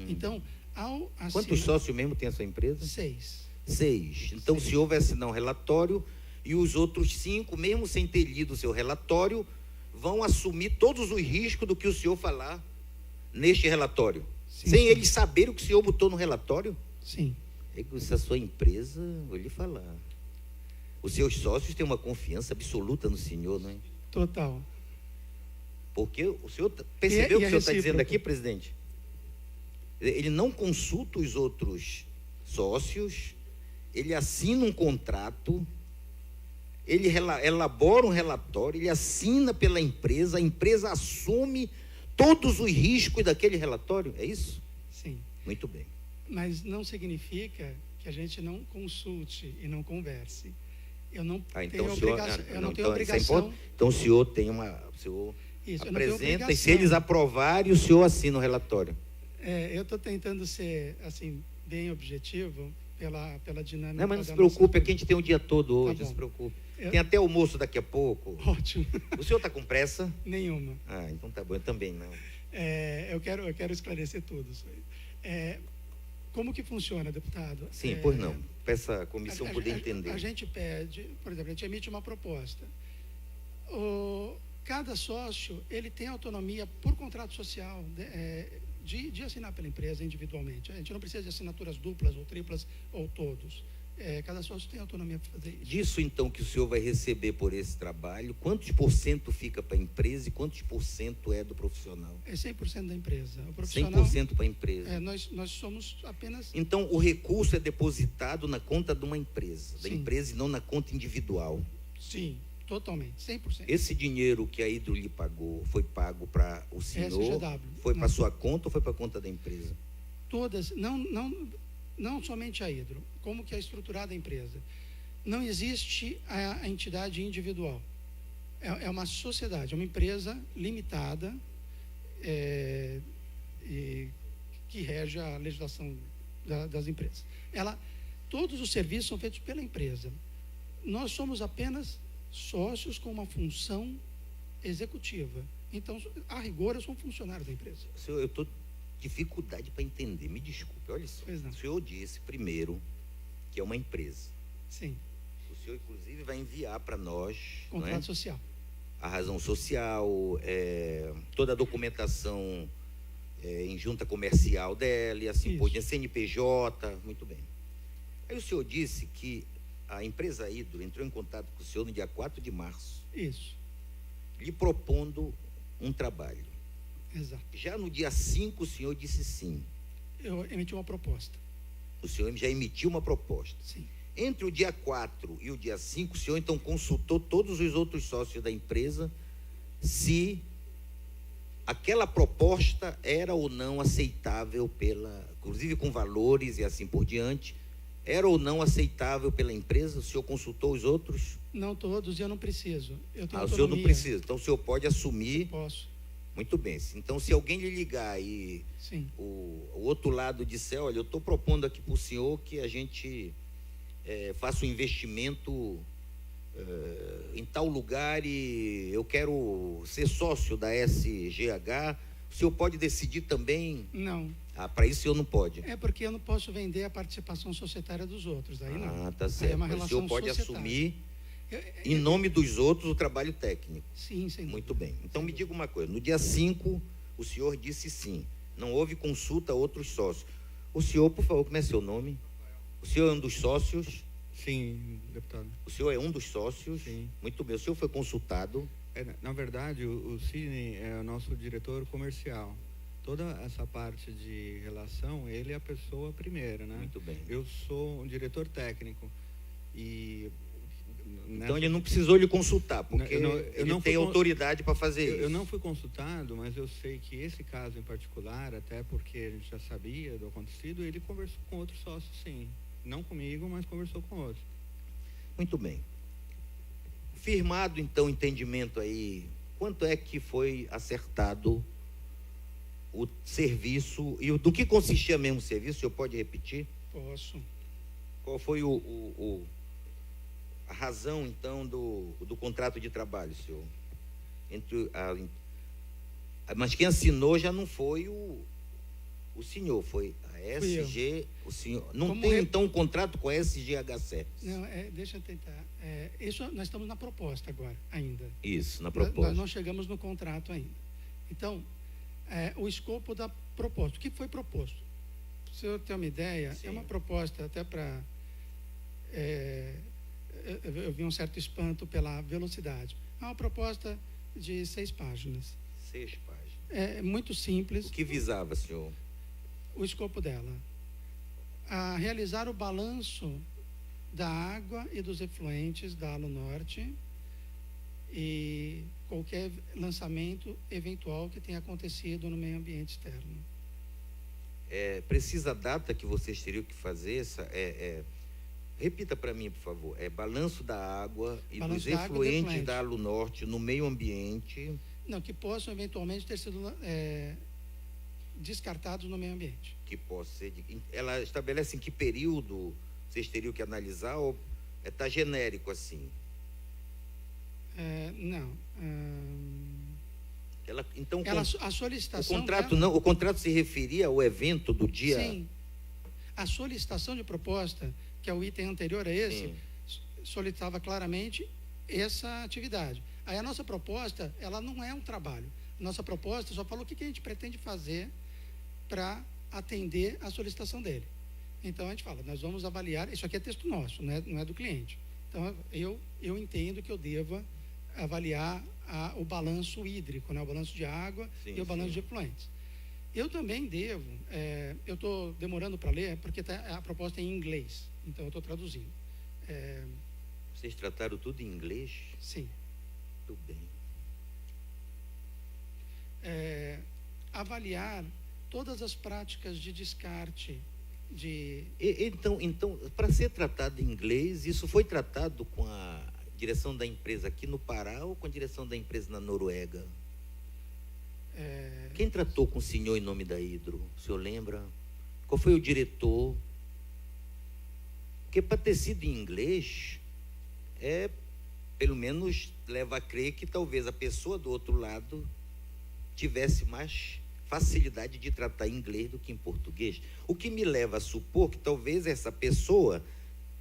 Então, ao assinar... Quantos sócios mesmo tem a sua empresa? 6. 6. Então, se houver assinar um relatório e os outros 5, mesmo sem ter lido o seu relatório, vão assumir todos os riscos do que o senhor falar neste relatório. Sim, sem sim. eles saberem o que o senhor botou no relatório. Sim. Se a sua empresa, vou lhe falar, os seus sócios têm uma confiança absoluta no senhor, não é? Total. Porque o senhor percebeu o que o senhor está dizendo recíproco. aqui, presidente? Ele não consulta os outros sócios, ele assina um contrato, ele elabora um relatório, ele assina pela empresa, a empresa assume todos os riscos daquele relatório, é isso? Sim. Muito bem. Mas não significa que a gente não consulte e não converse. Eu não tenho obrigação. Eu não tenho obrigação. Então o senhor tem uma. O senhor Isso, eu não tenho apresenta e se obrigação. eles aprovarem, o senhor assina o relatório. Eu estou tentando ser assim bem objetivo pela dinâmica. Não, mas não se da preocupe, nossa- aqui a gente tem o dia todo hoje, Tá não se bom. preocupe. Eu- Tem até almoço daqui a pouco. Ótimo. O senhor está com pressa? Nenhuma. Ah, então tá bom, eu também não. Eu quero esclarecer tudo isso aí. Como que funciona, deputado? Sim, pois não. Peça a comissão poder entender. A gente pede, por exemplo, a gente emite uma proposta. Cada sócio, ele tem autonomia por contrato social de assinar pela empresa individualmente. A gente não precisa de assinaturas duplas ou triplas ou todos. Cada sócio tem autonomia para fazer isso. Disso, então, que o senhor vai receber por esse trabalho, quantos por cento fica para a empresa e quantos por cento é do profissional? É 100% da empresa. O profissional, 100% para a empresa. Nós somos apenas... Então, o recurso é depositado na conta de uma empresa, da Sim. empresa e não na conta individual. Sim, totalmente, 100%. Esse dinheiro que a Hidro lhe pagou foi pago para o senhor? SGW. Foi para sua conta ou foi para a conta da empresa? Todas, não somente a Hidro, como que é estruturada a empresa. Não existe a entidade individual. É uma sociedade, é uma empresa limitada que rege a legislação das empresas. Todos os serviços são feitos pela empresa. Nós somos apenas sócios com uma função executiva. Então, a rigor, eu sou um funcionário da empresa. Senhor, eu estou dificuldade para entender, me desculpe, olha só. Pois não. O senhor disse primeiro que é uma empresa. Sim, O senhor, inclusive, vai enviar para nós, não é? contrato social. A razão social, toda a documentação em junta comercial dela e assim Isso. por diante, CNPJ, muito bem. Aí o senhor disse que a empresa Hidro entrou em contato com o senhor no dia 4 de março, Isso, lhe propondo um trabalho. exato. Já no dia 5 o senhor disse sim. Eu emiti uma proposta. O senhor já emitiu uma proposta. Sim, Entre o dia 4 e o dia 5, o senhor então consultou todos os outros sócios da empresa se aquela proposta era ou não aceitável inclusive com valores e assim por diante, era ou não aceitável pela empresa? O senhor consultou os outros? não todos, e eu não preciso. Eu tenho O senhor não autonomia. precisa. Então o senhor pode assumir. Posso, Muito bem. Então, se alguém lhe ligar e sim. o outro lado disser, olha, eu estou propondo aqui para o senhor que a gente faça um investimento em tal lugar e eu quero ser sócio da SGH, o senhor pode decidir também? Não, Para isso o senhor não pode. é porque eu não posso vender a participação societária dos outros. Aí não. Tá Aí certo. é uma Mas o relação senhor pode societária. assumir, Eu- em nome dos outros, o trabalho técnico. Sim, sem dúvida. Muito bem. Então, me diga uma coisa. No dia 5, o senhor disse sim. Não houve consulta a outros sócios. O senhor, por favor, como é seu nome? O senhor é um dos sócios? Sim, deputado. O senhor é um dos sócios? Sim. Muito bem. O senhor foi consultado? Na verdade, o Sidney é o nosso diretor comercial. Toda essa parte de relação, ele é a pessoa primeira, né? Muito bem. Eu sou um diretor técnico e... Então, ele não precisou lhe consultar, porque Eu ele não tem fui autoridade para fazer isso. Eu não fui consultado, mas eu sei que esse caso em particular, até porque a gente já sabia do acontecido, ele conversou com outros sócios, sim. Não comigo, mas conversou com outros. Muito bem. Firmado, então, o entendimento aí, quanto é que foi acertado o serviço e do que consistia mesmo o serviço? O senhor pode repetir? Posso. Qual foi a razão, então, do contrato de trabalho, senhor? Mas quem assinou já não foi o senhor, foi a SG, o senhor. Não Como tem, então, um contrato com a SGH7? Não, deixa eu tentar. Isso nós estamos na proposta agora, ainda. Isso, na Nós proposta. não chegamos no contrato ainda. Então, o escopo da proposta. O que foi proposto? Para o senhor ter uma ideia, Sim. é uma proposta até para... eu vi um certo espanto pela velocidade. É uma proposta de 6 páginas. 6 páginas. É muito simples. O que visava, senhor? O escopo dela. A realizar o balanço da água e dos efluentes da Alo Norte e qualquer lançamento eventual que tenha acontecido no meio ambiente externo. Precisa a data que vocês teriam que fazer? Repita para mim, por favor. Balanço da água e Balanço dos da água e do efluentes efluente. da Alo Norte no meio ambiente. Não, que possam eventualmente ter sido descartados no meio ambiente. Que possa ser. Ela estabelece em que período vocês teriam que analisar ou está genérico assim? Não. Então, A solicitação o contrato se referia ao evento do dia. Sim. A solicitação de proposta, que é o item anterior a esse, Sim. solicitava claramente essa atividade. Aí a nossa proposta, ela não é um trabalho. Nossa proposta só falou o que a gente pretende fazer para atender a solicitação dele. Então a gente fala, nós vamos avaliar, isso aqui é texto nosso, não é do cliente. Então eu entendo que eu deva avaliar o balanço hídrico, o balanço de água e o balanço de efluentes. Eu também devo, eu estou demorando para ler, porque a proposta é em inglês, então eu estou traduzindo. Vocês trataram tudo em inglês? Sim. Tudo bem. Avaliar todas as práticas de descarte Então, para ser tratado em inglês, isso foi tratado com a direção da empresa aqui no Pará ou com a direção da empresa na Noruega? Quem tratou com o senhor em nome da Hidro? O senhor lembra? Qual foi o diretor? Porque para ter sido em inglês, pelo menos leva a crer que talvez a pessoa do outro lado tivesse mais facilidade de tratar em inglês do que em português. O que me leva a supor que talvez essa pessoa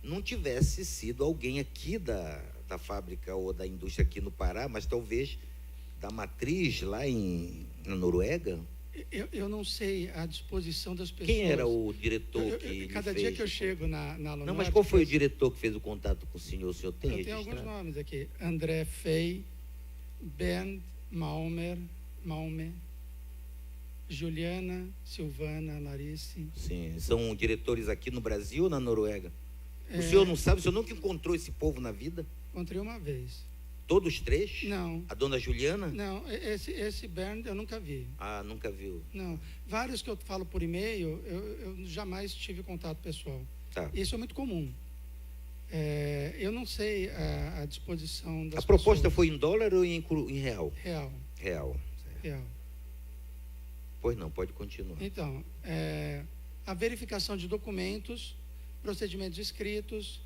não tivesse sido alguém aqui da fábrica ou da indústria aqui no Pará, mas talvez da matriz lá na Noruega. Eu não sei a disposição das pessoas. Quem era o diretor que cada dia que eu chego na Lunorte... Não, mas qual foi o diretor que fez o contato com o senhor? O senhor tem Eu registrado? tenho alguns nomes aqui. André Fey, Bernd Malmer, Juliana, Silvana, Larice. Sim, são diretores aqui no Brasil ou na Noruega? O senhor não sabe? O senhor nunca encontrou esse povo na vida? Encontrei uma vez. Todos três? Não. A dona Juliana? Não, esse Bernd eu nunca vi. Ah, nunca viu. Não. Vários que eu falo por e-mail, eu jamais tive contato pessoal. Tá. Isso é muito comum. Eu não sei a disposição das A proposta pessoas. foi em dólar ou em real? Real. Real. Real. Pois não, pode continuar. Então, a verificação de documentos, procedimentos escritos,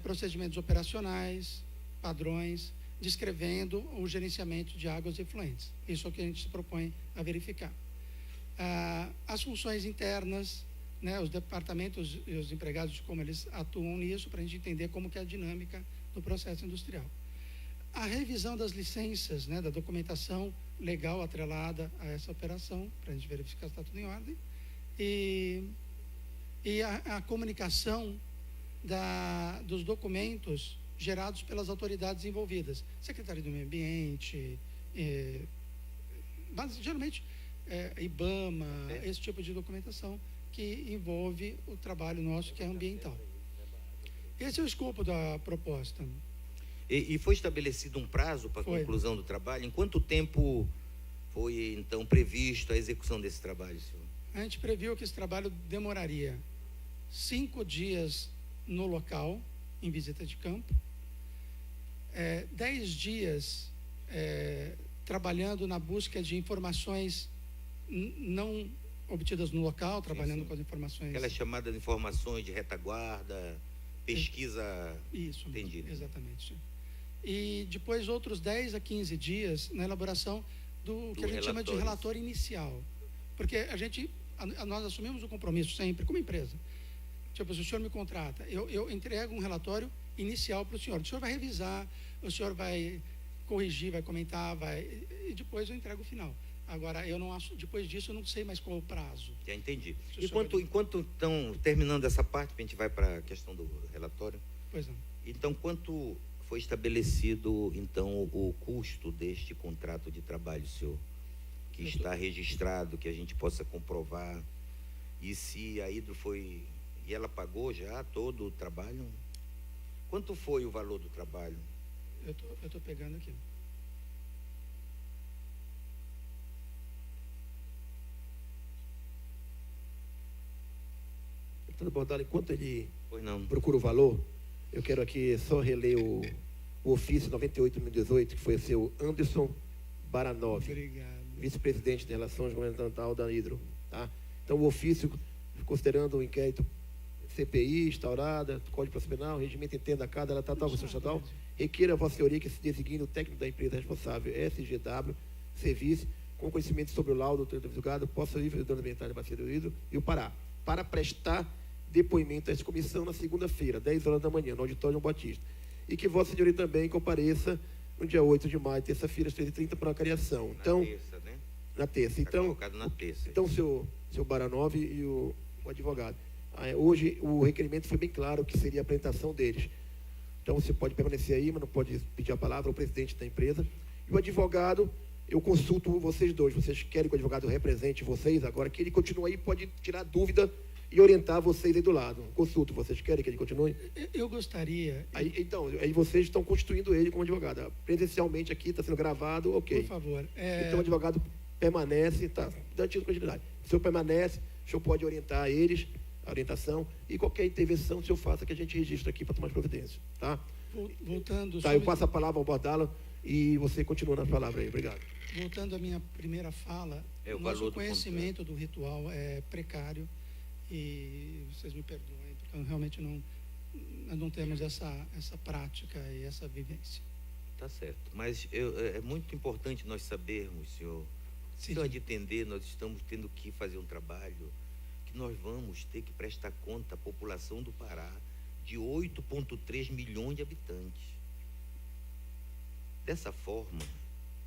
procedimentos operacionais, padrões, descrevendo o gerenciamento de águas e efluentes. Isso é o que a gente se propõe a verificar. As funções internas, os departamentos e os empregados, como eles atuam nisso, para a gente entender como que é a dinâmica do processo industrial. A revisão das licenças, da documentação legal atrelada a essa operação, para a gente verificar se está tudo em ordem, e a comunicação dos documentos gerados pelas autoridades envolvidas, Secretaria do Meio Ambiente, geralmente IBAMA, esse tipo de documentação que envolve o trabalho nosso, que é ambiental. Esse é o escopo da proposta. E foi estabelecido um prazo para a conclusão do trabalho? Em quanto tempo foi, então, previsto a execução desse trabalho, senhor? A gente previu que esse trabalho demoraria 5 dias no local, em visita de campo, 10 dias trabalhando na busca de informações não obtidas no local, trabalhando com as informações... Aquelas chamadas informações de retaguarda, pesquisa... Isso, entendi. Exatamente. E depois outros 10 a 15 dias na elaboração do que a gente chama de relatório inicial. Porque nós assumimos o compromisso sempre, como empresa. Tipo, se o senhor me contrata, eu entrego um relatório inicial para o senhor. O senhor vai revisar, o senhor vai corrigir, vai comentar, e depois eu entrego o final. Agora, depois disso, eu não sei mais qual é o prazo. Já entendi. Enquanto estão terminando essa parte, a gente vai para a questão do relatório. Pois não. Então, quanto foi estabelecido, então, o custo deste contrato de trabalho, senhor? Que está registrado, que a gente possa comprovar. E se a Hidro foi... E ela pagou já todo o trabalho? Quanto foi o valor do trabalho? Eu estou pegando aqui. Deputado Bordalo, enquanto ele Pois não. procura o valor, eu quero aqui só reler o ofício 98/2018, que foi o seu Anderson Baranov, vice-presidente de Relações Governamental da Hidro. Tá? Então, o ofício, considerando o inquérito CPI instaurada, Código de Processo Penal, regimento interno da Casa, tal, Constituição Estadual, requer a Vossa Senhoria que se designe o técnico da empresa responsável, SGW, serviço, com conhecimento sobre o laudo do advogado, possa ir ao ambiental da Bacia do Rio e o Pará, para prestar depoimento a essa comissão na segunda-feira, 10 horas da manhã, no auditório João Batista. E que Vossa Senhoria também compareça no dia 8 de maio, terça-feira, às 13h30, para a criação. Então, Na terça, né? na terça. Tá Então, colocado na terça. então seu Baranov e o advogado. Hoje, o requerimento foi bem claro que seria a apresentação deles. Então, você pode permanecer aí, mas não pode pedir a palavra ao presidente da empresa. E o advogado, eu consulto vocês dois. Vocês querem que o advogado represente vocês agora? Que ele continue aí, pode tirar dúvida e orientar vocês aí do lado. Consulto, vocês querem que ele continue? Eu gostaria... Aí vocês estão constituindo ele como advogado. Presencialmente aqui, está sendo gravado, ok. Por favor. Então, o advogado permanece, tá, dando continuidade. O senhor permanece, o senhor pode orientar eles, a orientação, e qualquer intervenção o senhor faça que a gente registre aqui para tomar as providências, tá? Voltando... Tá, eu passo a palavra ao Bordalo e você continua na palavra aí, obrigado. Voltando à minha primeira fala, É o o nosso valor do conhecimento do ritual é precário e vocês me perdoem, porque realmente nós não temos essa prática e essa vivência. Tá certo. Mas é muito importante nós sabermos, senhor. Sim, Senhor, sim. de entender, nós estamos tendo que fazer um trabalho que nós vamos ter que prestar conta à população do Pará de 8,3 milhões de habitantes. Dessa forma,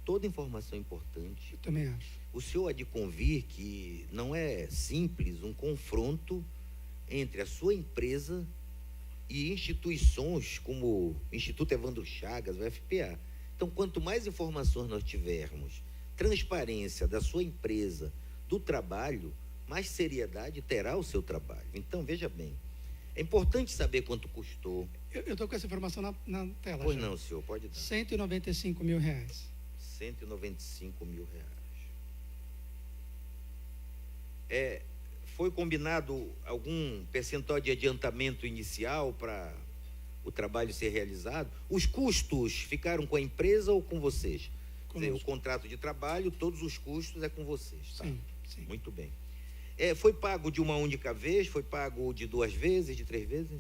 toda informação é importante. Eu também acho. O senhor há de convir que não é simples um confronto entre a sua empresa e instituições como o Instituto Evandro Chagas, o FPA. Então, quanto mais informações nós tivermos, transparência da sua empresa, do trabalho, mais seriedade terá o seu trabalho. Então, veja bem, é importante saber quanto custou. Eu estou com essa informação na tela. Pois já. não, senhor, pode dar. R$195 mil. 195 mil reais. Foi combinado algum percentual de adiantamento inicial para o trabalho ser realizado? Os custos ficaram com a empresa ou com vocês? Quer dizer, o contrato de trabalho, todos os custos é com vocês, tá? Sim, sim. Muito bem. Foi pago de uma única vez? Foi pago de 2 vezes, de 3 vezes?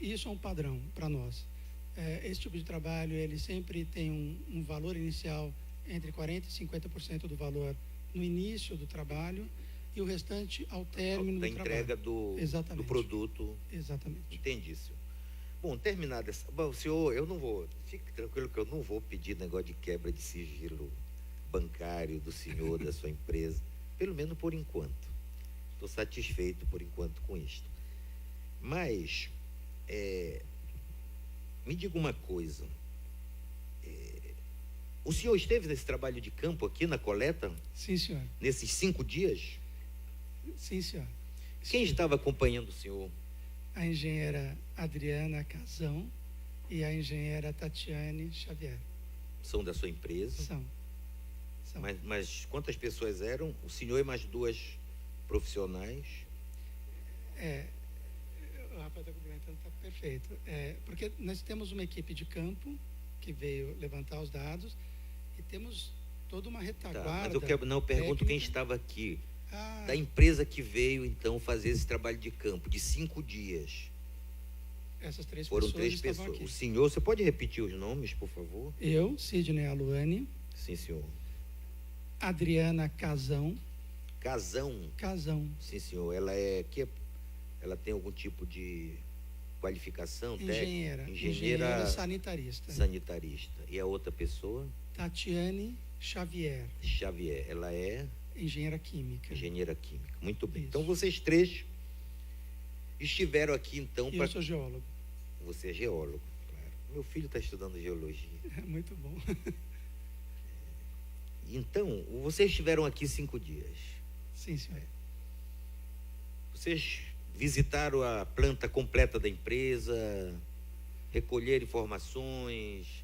Isso é um padrão para nós. Esse tipo de trabalho, ele sempre tem um valor inicial entre 40% e 50% do valor no início do trabalho e o restante ao término da do entrega trabalho. do Exatamente. produto. Exatamente. Entendi, senhor. Bom, terminada essa... Bom, senhor, eu não vou... Fique tranquilo que eu não vou pedir negócio de quebra de sigilo bancário do senhor, da sua empresa. Pelo menos por enquanto. Estou satisfeito por enquanto com isto. Mas, me diga uma coisa. O senhor esteve nesse trabalho de campo aqui na coleta? Sim, senhor. Nesses 5 dias? Sim, senhor. Quem estava acompanhando o senhor? A engenheira Adriana Casão e a engenheira Tatiane Xavier. São da sua empresa? São. Mas quantas pessoas eram? O senhor e mais 2 profissionais? O rapaz está complementando, está perfeito. Porque nós temos uma equipe de campo que veio levantar os dados e temos toda uma retaguarda. Tá, mas eu pergunto técnica. quem estava aqui. Ah, Da empresa que veio, então, fazer esse trabalho de campo, de 5 dias. essas 3 Foram pessoas 3 estavam pessoas. aqui. O senhor, você pode repetir os nomes, por favor? Eu, Sidney Aluane, Sim, senhor. Adriana Casão. Casão. Sim, senhor. Ela tem algum tipo de qualificação técnica? Engenheira sanitarista. Sanitarista. E a outra pessoa? Tatiane Xavier, Ela é engenheira química. engenheira química. Muito bem. Isso. Então, vocês 3 estiveram aqui, então, E eu sou geólogo. Você é geólogo, claro. Meu filho está estudando geologia. Muito bom. Então, vocês estiveram aqui 5 dias. Sim, senhor. Vocês visitaram a planta completa da empresa, recolheram informações,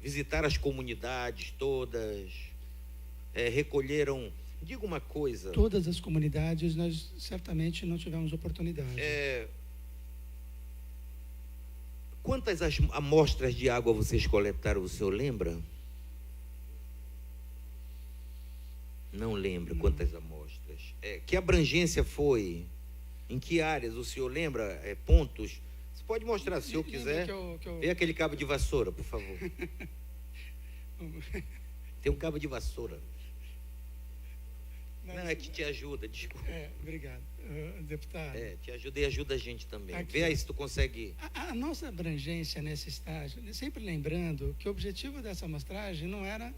visitaram as comunidades todas, recolheram... Diga uma coisa... Todas as comunidades nós certamente não tivemos oportunidade. Quantas amostras de água vocês coletaram, o senhor lembra? Não lembra quantas amostras. Que abrangência foi? Em que áreas? O senhor lembra? Pontos? Você pode mostrar, se o senhor quiser. Que eu... Vê aquele cabo de vassoura, por favor. Tem um cabo de vassoura. Não, é que te ajuda, desculpa. Obrigado, deputado. Te ajuda e ajuda a gente também. Aqui, Vê aí se tu consegue. A nossa abrangência nesse estágio, sempre lembrando que o objetivo dessa amostragem não era.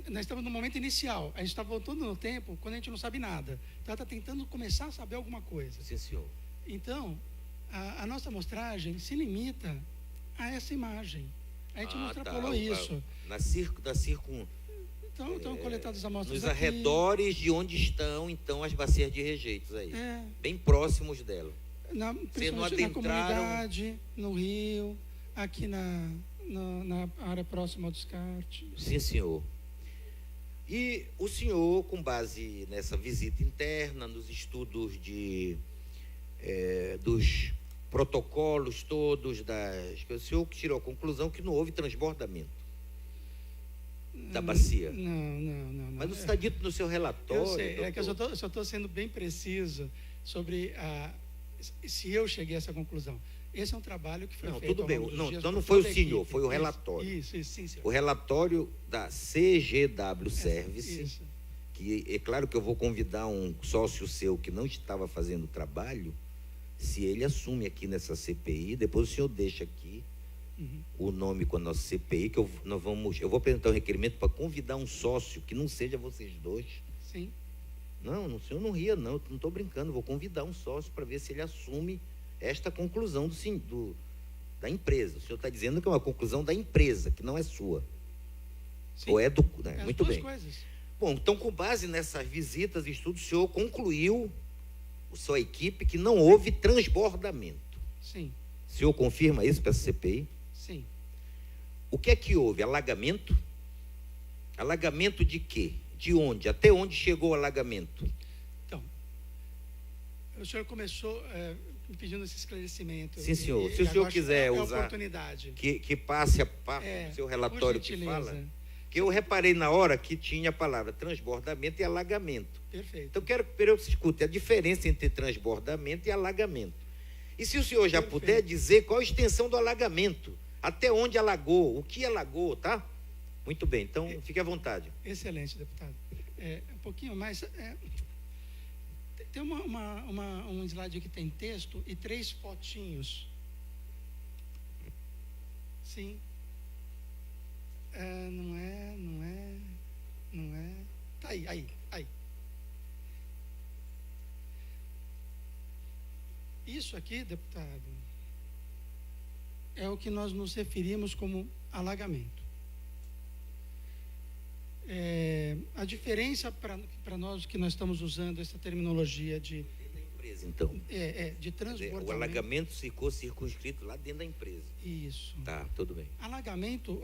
Nós estamos no momento inicial, a gente está voltando no tempo quando a gente não sabe nada. Então, está tentando começar a saber alguma coisa. Sim, senhor. Então, a nossa amostragem se limita a essa imagem. A gente não extrapolou isso. Estão coletadas amostras nos aqui. arredores de onde estão, então, as bacias de rejeitos aí. Bem próximos dela. Principalmente na comunidade, no rio, aqui na área próxima ao descarte. Sim, senhor. E o senhor, com base nessa visita interna, nos estudos dos protocolos todos, o senhor tirou a conclusão que não houve transbordamento da bacia. Não. Mas isso está dito no seu relatório. Eu sei, doutor. é que eu só estou sendo bem preciso sobre se eu cheguei a essa conclusão. Esse é um trabalho que foi feito. Tudo bem. Então não foi o senhor, foi o relatório. Isso, sim, senhor. O relatório da CGW Service. Isso. Que é claro que eu vou convidar um sócio seu que não estava fazendo o trabalho, se ele assume aqui nessa CPI, depois o senhor deixa aqui o nome com a nossa CPI, que eu vou apresentar um requerimento para convidar um sócio que não seja vocês dois. Sim. Não, o senhor não ria, não, eu não estou brincando, vou convidar um sócio para ver se ele assume esta conclusão da empresa. O senhor está dizendo que é uma conclusão da empresa, que não é sua. Sim. Ou é do... Né? Muito bem. Coisas. Bom, então, com base nessas visitas e estudos, o senhor concluiu, sua equipe, que não houve transbordamento. Sim. O senhor confirma isso para a CPI? Sim. O que é que houve? Alagamento? Alagamento de quê? De onde? Até onde chegou o alagamento? Então, o senhor começou me pedindo esse esclarecimento. Sim, senhor. Se o senhor quiser usar, oportunidade. Que passe a parte do seu relatório que fala. Que eu reparei na hora que tinha a palavra transbordamento e alagamento. Perfeito. Então, quero que você escute a diferença entre transbordamento e alagamento. E se o senhor já puder dizer qual a extensão do alagamento, até onde alagou, o que alagou, tá? Muito bem, então fique à vontade. Excelente, deputado. Um pouquinho mais. Tem um slide que tem texto e 3 fotinhos. Sim. Não é. Tá aí. Isso aqui, deputado, é o que nós nos referimos como alagamento. A diferença para nós que nós estamos usando essa terminologia de empresa, então. De transbordamento. O alagamento ficou circunscrito lá dentro da empresa. Isso. Tá, tudo bem. Alagamento,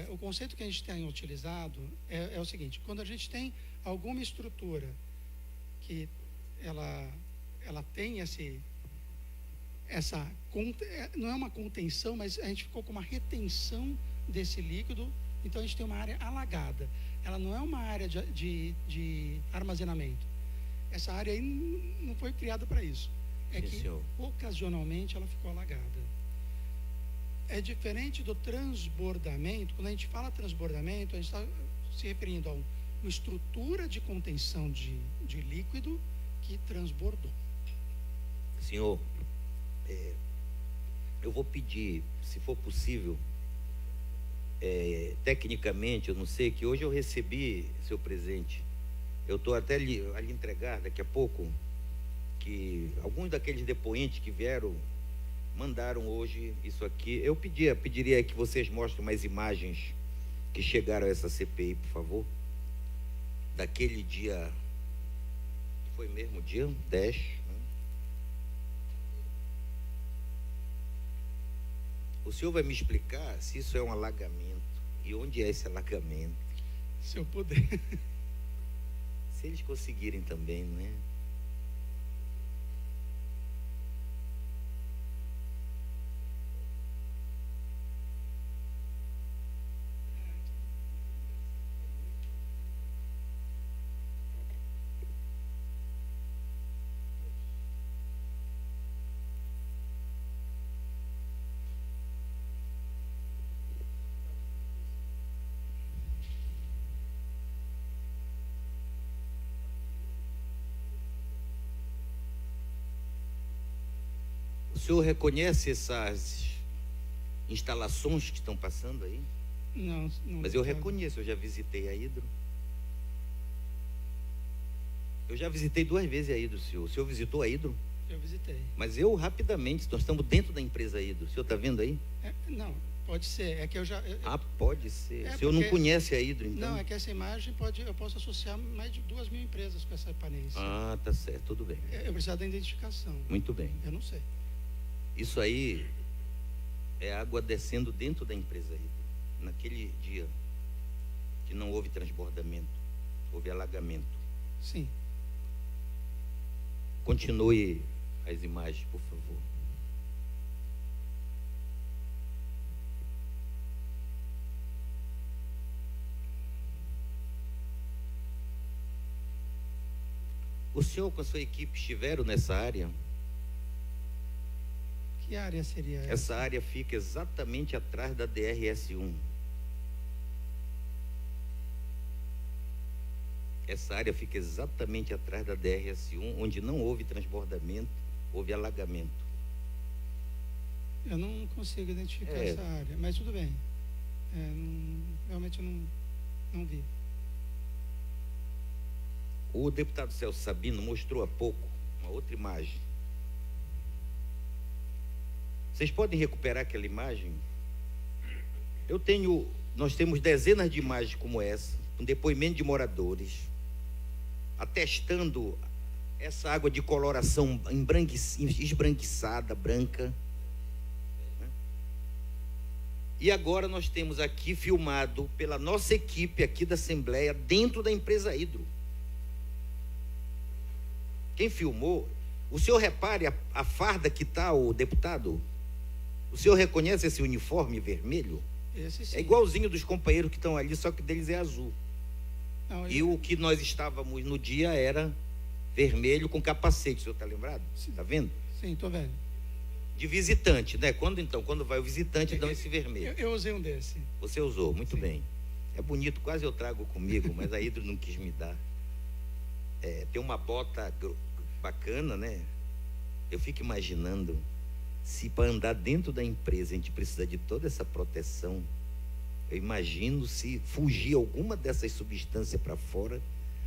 o conceito que a gente tem utilizado é o seguinte: quando a gente tem alguma estrutura que ela tem não é uma contenção, mas a gente ficou com uma retenção desse líquido, então a gente tem uma área alagada. Ela não é uma área de armazenamento. Essa área aí não foi criada para isso. Ocasionalmente ela ficou alagada. É diferente do transbordamento. Quando a gente fala transbordamento, a gente está se referindo a uma estrutura de contenção de líquido que transbordou. Senhor, eu vou pedir, se for possível, tecnicamente, eu não sei, que hoje eu recebi seu presente. Eu estou até a lhe entregar daqui a pouco, que alguns daqueles depoentes que vieram mandaram hoje isso aqui. Eu pediria que vocês mostrem mais imagens que chegaram a essa CPI, por favor. Daquele dia, foi mesmo dia 10, né? O senhor vai me explicar se isso é um alagamento e onde é esse alagamento? Se eu puder. Se eles conseguirem também, não é? senhor reconhece essas instalações que estão passando aí? Não. Mas eu reconheço, eu já visitei a Hidro. Eu já visitei 2 vezes a Hidro, senhor. O senhor visitou a Hidro? Eu visitei. Mas eu, rapidamente, nós estamos dentro da empresa Hidro. O senhor está vendo aí? Não, pode ser. É que eu já. Pode ser. É O senhor não porque- conhece a Hidro, então? Não, é que essa imagem eu posso associar mais de 2.000 empresas com essa painéis. Tá certo, tudo bem. Eu preciso da identificação. Muito bem. Eu não sei. Isso aí é água descendo dentro da empresa Hidro. Naquele dia que não houve transbordamento, houve alagamento. Sim. Continue as imagens, por favor. O senhor com a sua equipe estiveram nessa área? Que área seria essa? Essa área fica exatamente atrás da DRS-1. Essa área fica exatamente atrás da DRS-1, onde não houve transbordamento, houve alagamento. Eu não consigo identificar essa área, mas tudo bem. Realmente eu não vi. O deputado Celso Sabino mostrou há pouco uma outra imagem. Vocês podem recuperar aquela imagem? Nós temos dezenas de imagens como essa, com depoimento de moradores, atestando essa água de coloração esbranquiçada, branca. E agora nós temos aqui filmado pela nossa equipe aqui da Assembleia, dentro da empresa Hidro. Quem filmou, o senhor repare a farda que está, o deputado? O senhor reconhece esse uniforme vermelho? Esse sim. É igualzinho dos companheiros que estão ali, só que deles é azul. Não, E o que nós estávamos no dia era vermelho com capacete, o senhor está lembrado? Está vendo? Sim, estou vendo. De visitante, né? Quando vai o visitante, dão esse vermelho. Eu usei um desse. Você usou, muito Sim. bem. É bonito, quase eu trago comigo, mas a Hidro não quis me dar. Tem uma bota bacana, né? Eu fico imaginando, se para andar dentro da empresa a gente precisa de toda essa proteção, eu imagino se fugir alguma dessas substâncias para fora,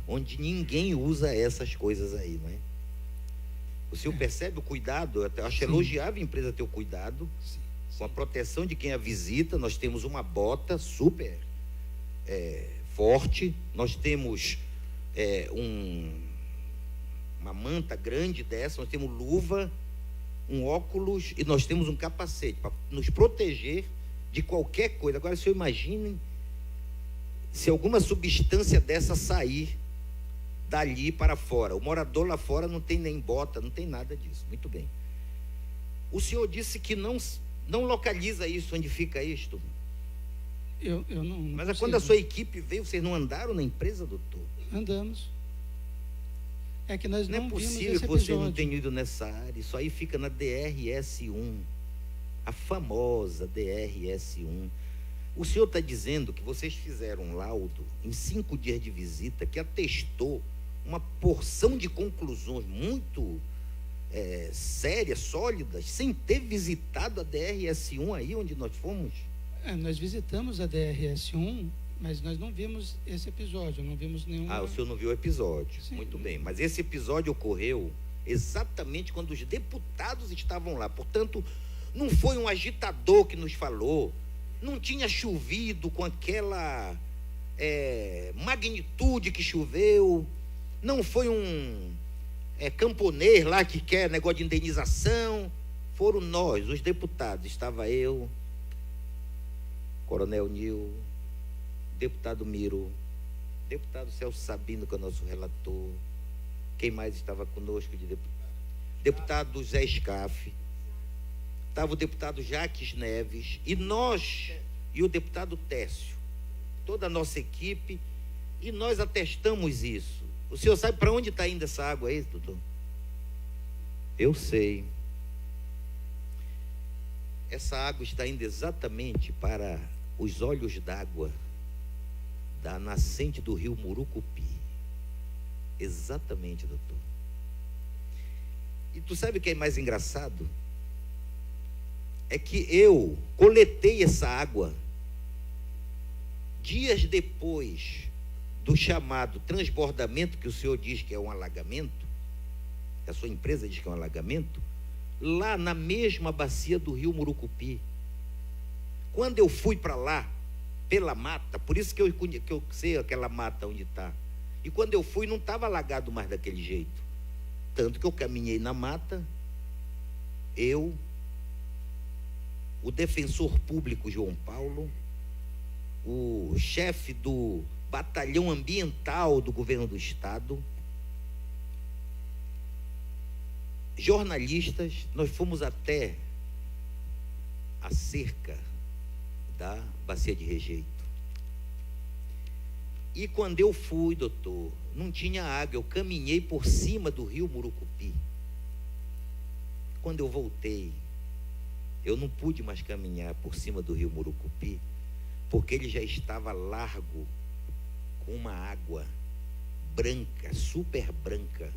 onde ninguém usa essas coisas aí, não é? O senhor percebe o cuidado? Eu acho elogiável a empresa ter o cuidado com a proteção de quem a visita. Nós temos uma bota super forte, nós temos uma manta grande dessa, nós temos luva, um óculos e nós temos um capacete para nos proteger de qualquer coisa. Agora, se eu imaginem se alguma substância dessa sair dali para fora. O morador lá fora não tem nem bota, não tem nada disso. Muito bem. O senhor disse que não localiza isso, onde fica isto. Eu não Mas consigo. quando a sua equipe veio, vocês não andaram na empresa, doutor? Andamos. É que nós Não é não vimos possível esse que vocês não episódio. tenham ido nessa área. Isso aí fica na DRS-1, a famosa DRS-1. O senhor está dizendo que vocês fizeram um laudo em 5 dias de visita que atestou uma porção de conclusões muito sérias, sólidas, sem ter visitado a DRS-1 aí onde nós fomos? Nós visitamos a DRS-1, mas nós não vimos esse episódio, não vimos nenhum. O senhor não viu o episódio. Sim. Muito bem, mas esse episódio ocorreu exatamente quando os deputados estavam lá. Portanto, não foi um agitador que nos falou, não tinha chovido com aquela magnitude que choveu, não foi um camponês lá que quer negócio de indenização. Foram nós, os deputados. Estava eu, Coronel Nil, deputado Miro, deputado Celso Sabino, que é o nosso relator. Quem mais estava conosco de deputado? Deputado Zé Scaff. Estava o deputado Jaques Neves. E nós, e o deputado Técio. Toda a nossa equipe. E nós atestamos isso. O senhor sabe para onde está indo essa água aí, doutor? Eu sei. Essa água está indo exatamente para os olhos d'água da nascente do rio Murucupi. Exatamente, doutor. E tu sabe o que é mais engraçado? é que eu coletei essa água dias depois do chamado transbordamento, que o senhor diz que é um alagamento, que a sua empresa diz que é um alagamento, lá na mesma bacia do rio Murucupi. Quando eu fui para lá, pela mata, por isso que eu sei aquela mata onde está, e quando eu fui não estava alagado mais daquele jeito, tanto que eu caminhei na mata, o defensor público João Paulo, o chefe do batalhão ambiental do governo do estado, jornalistas, nós fomos até a cerca da bacia de rejeito. E quando eu fui, doutor, não tinha água, eu caminhei por cima do rio Murucupi. Quando eu voltei, eu não pude mais caminhar por cima do rio Murucupi, porque ele já estava largo, com uma água branca, super branca,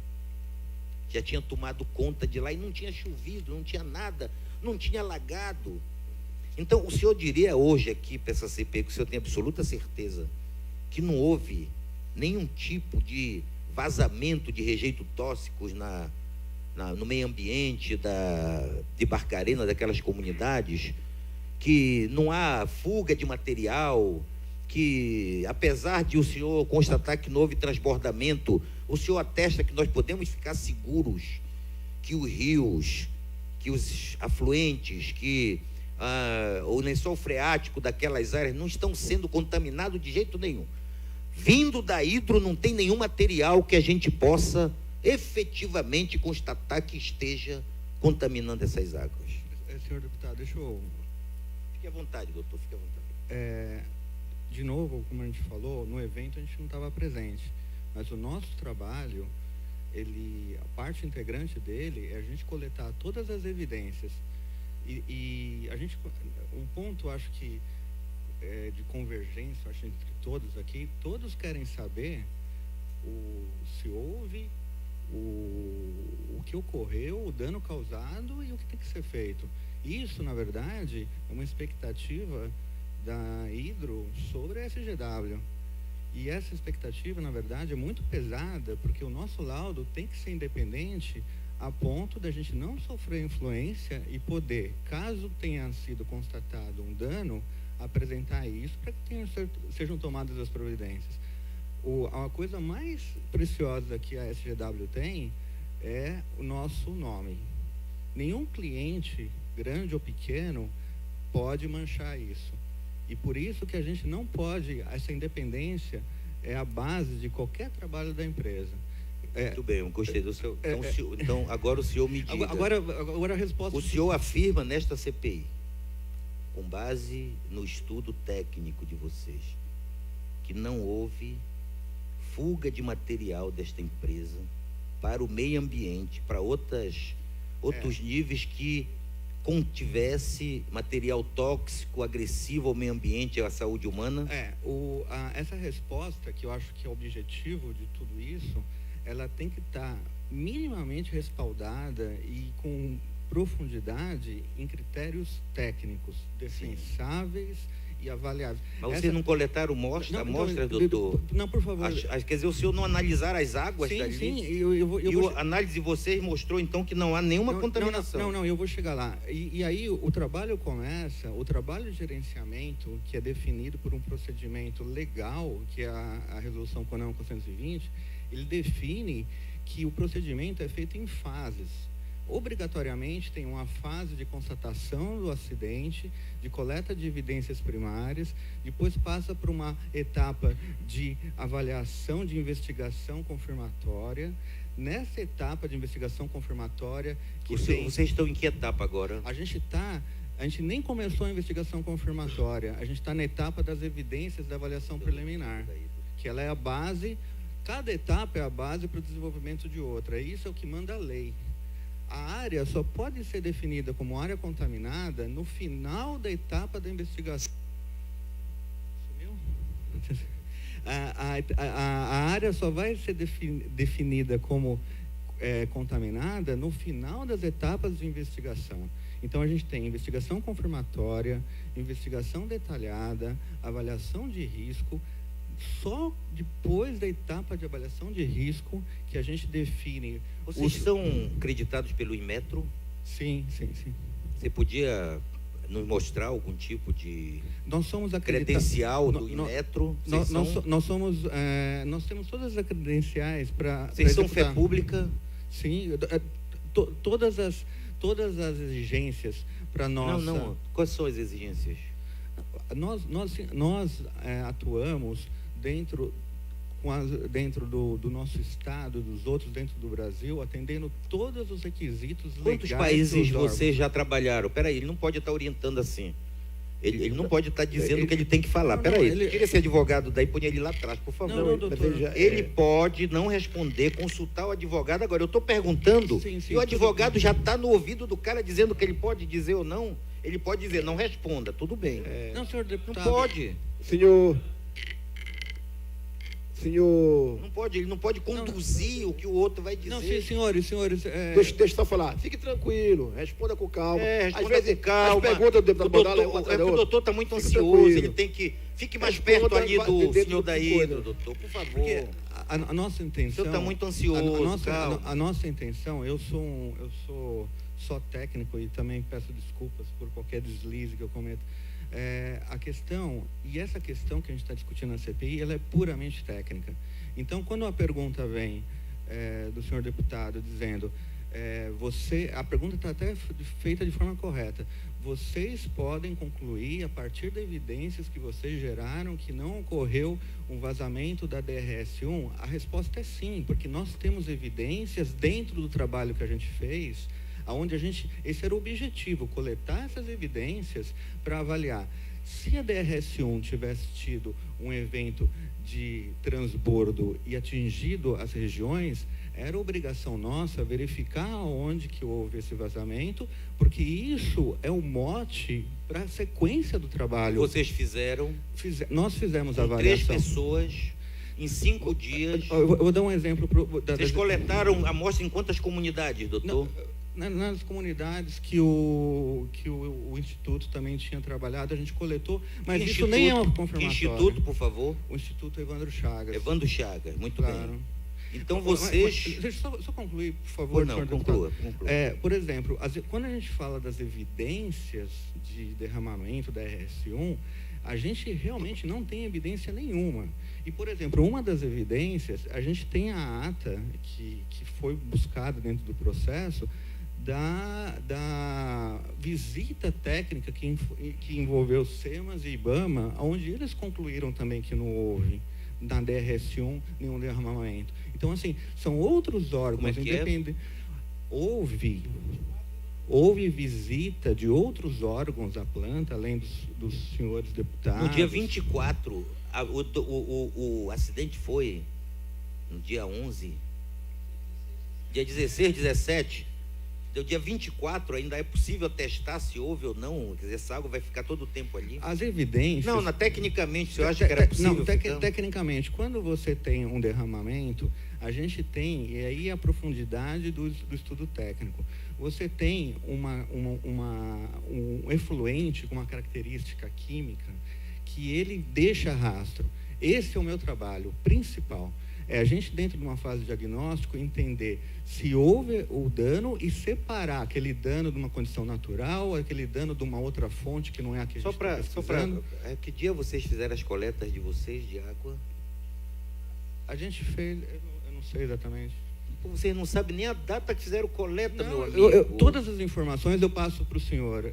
já tinha tomado conta de lá, e não tinha chovido, não tinha nada, não tinha alagado. Então o senhor diria hoje aqui para essa CPI, que o senhor tem absoluta certeza que não houve nenhum tipo de vazamento de rejeitos tóxicos no meio ambiente de Barcarena, daquelas comunidades, que não há fuga de material, que apesar de o senhor constatar que não houve transbordamento, o senhor atesta que nós podemos ficar seguros que os rios, que os afluentes, que o lençol freático daquelas áreas não estão sendo contaminados de jeito nenhum. Vindo da hidro não tem nenhum material que a gente possa efetivamente constatar que esteja contaminando essas águas. Senhor deputado, deixa eu... Fique à vontade, doutor, fique à vontade. De novo, como a gente falou, no evento a gente não estava presente, mas o nosso trabalho, a parte integrante dele é a gente coletar todas as evidências. E a gente, um ponto, acho que de convergência, acho, entre todos aqui, todos querem saber se houve, o que ocorreu, o dano causado e o que tem que ser feito. Isso, na verdade, é uma expectativa da Hidro sobre a SGW. E essa expectativa, na verdade, é muito pesada, porque o nosso laudo tem que ser independente a ponto da gente não sofrer influência e poder, caso tenha sido constatado um dano, apresentar isso para que sejam tomadas as providências. A coisa mais preciosa que a SGW tem é o nosso nome. Nenhum cliente, grande ou pequeno, pode manchar isso. E por isso que a gente não pode, essa independência é a base de qualquer trabalho da empresa. Muito bem, eu gostei do seu... Então, agora o senhor me diga... Agora a resposta... O senhor afirma nesta CPI, com base no estudo técnico de vocês, que não houve fuga de material desta empresa para o meio ambiente, para outros níveis que contivesse material tóxico, agressivo ao meio ambiente e à saúde humana? Essa resposta, que eu acho que é o objetivo de tudo isso, ela tem que estar minimamente respaldada e com profundidade em critérios técnicos, defensáveis e avaliáveis. Mas vocês não coletaram amostras, doutor? Não, por favor. Quer dizer, o senhor não analisar as águas dali? Sim, a análise de vocês mostrou, então, que não há nenhuma contaminação. Não, eu vou chegar lá. E aí o trabalho começa, o trabalho de gerenciamento, que é definido por um procedimento legal, que é a Resolução CONAMA 420, ele define que o procedimento é feito em fases. Obrigatoriamente tem uma fase de constatação do acidente, de coleta de evidências primárias, depois passa por uma etapa de avaliação de investigação confirmatória. Nessa etapa de investigação confirmatória... Vocês estão em que etapa agora? A gente nem começou a investigação confirmatória, a gente está na etapa das evidências da avaliação preliminar, que ela é a base, cada etapa é a base para o desenvolvimento de outra, e isso é o que manda a lei. A área só pode ser definida como área contaminada no final da etapa da investigação. Sumiu? A área só vai ser definida como contaminada no final das etapas de investigação. Então, a gente tem investigação confirmatória, investigação detalhada, avaliação de risco. Só depois da etapa de avaliação de risco que a gente define... Vocês são acreditados pelo Inmetro? Sim. Você podia nos mostrar algum tipo de Nós somos credencial do Inmetro? Nós temos todas as credenciais para... Vocês são fé pública? Sim, todas as exigências para nós... Não. Quais são as exigências? Nós atuamos dentro do nosso estado, dos outros dentro do Brasil, atendendo todos os requisitos legais. Quantos países vocês já trabalharam? Peraí, ele não pode estar orientando assim. Ele não pode estar dizendo o que ele tem que falar. Peraí, tira esse advogado daí, põe ele lá atrás, por favor. Não, doutor, ele pode não responder, consultar o advogado. Agora, eu estou perguntando, e o advogado já está no ouvido do cara dizendo que ele pode dizer ou não. Ele pode dizer, não responda, tudo bem. Não, senhor deputado. Não pode. Senhor... Não pode, ele não pode conduzir o que o outro vai dizer. Não, senhores... Deixa eu só falar. Fique tranquilo, responda com calma. Responda com calma. As perguntas do deputado Baldala o doutor está muito ansioso, ele tem que... Fique mais perto ali do senhor Daído, doutor, por favor. Porque a nossa intenção... O senhor está muito ansioso, a nossa intenção, eu sou só técnico e também peço desculpas por qualquer deslize que eu cometo. Essa questão que a gente está discutindo na CPI, ela é puramente técnica. Então, quando a pergunta vem do senhor deputado dizendo, a pergunta está até feita de forma correta, vocês podem concluir, a partir de evidências que vocês geraram, que não ocorreu um vazamento da DRS-1? A resposta é sim, porque nós temos evidências dentro do trabalho que a gente fez, onde esse era o objetivo, coletar essas evidências para avaliar. Se a DRS-1 tivesse tido um evento de transbordo e atingido as regiões, era obrigação nossa verificar onde que houve esse vazamento, porque isso é o mote para a sequência do trabalho. Vocês fizeram? Nós fizemos a avaliação. 3 pessoas, em 5 dias. Eu vou dar um exemplo. Vocês coletaram amostra em quantas comunidades, doutor? Nas comunidades que o Instituto também tinha trabalhado, a gente coletou, mas isso nem é uma confirmatória. Que instituto, por favor? O Instituto Evandro Chagas. Evandro Chagas, muito claro. Bem. Então vocês... Deixa eu só concluir, por favor. Não, conclua. Por exemplo, quando a gente fala das evidências de derramamento da RS1, a gente realmente não tem evidência nenhuma. E, por exemplo, uma das evidências, a gente tem a ata que foi buscada dentro do processo, da visita técnica que envolveu SEMAS e IBAMA, onde eles concluíram também que não houve na DRS-1 nenhum derramamento. Então, assim, são outros órgãos independentes. Houve visita de outros órgãos à planta, além dos senhores deputados. No dia 24, o acidente foi no dia 11, dia 16, 17... Deu dia 24, ainda é possível testar se houve ou não? Quer dizer, essa água vai ficar todo o tempo ali? As evidências... Não, tecnicamente, você acha que era possível? Não, tecnicamente, quando você tem um derramamento, a gente tem, e aí a profundidade do estudo técnico, você tem um efluente com uma característica química que ele deixa rastro. Esse é o meu trabalho principal. A gente, dentro de uma fase de diagnóstico, entender se houve o dano e separar aquele dano de uma condição natural, aquele dano de uma outra fonte que não é a que a gente está pesquisando. Que dia vocês fizeram as coletas de vocês de água? A gente fez, eu não sei exatamente. Vocês não sabem nem a data que fizeram coleta, meu amigo. Todas as informações eu passo para o senhor.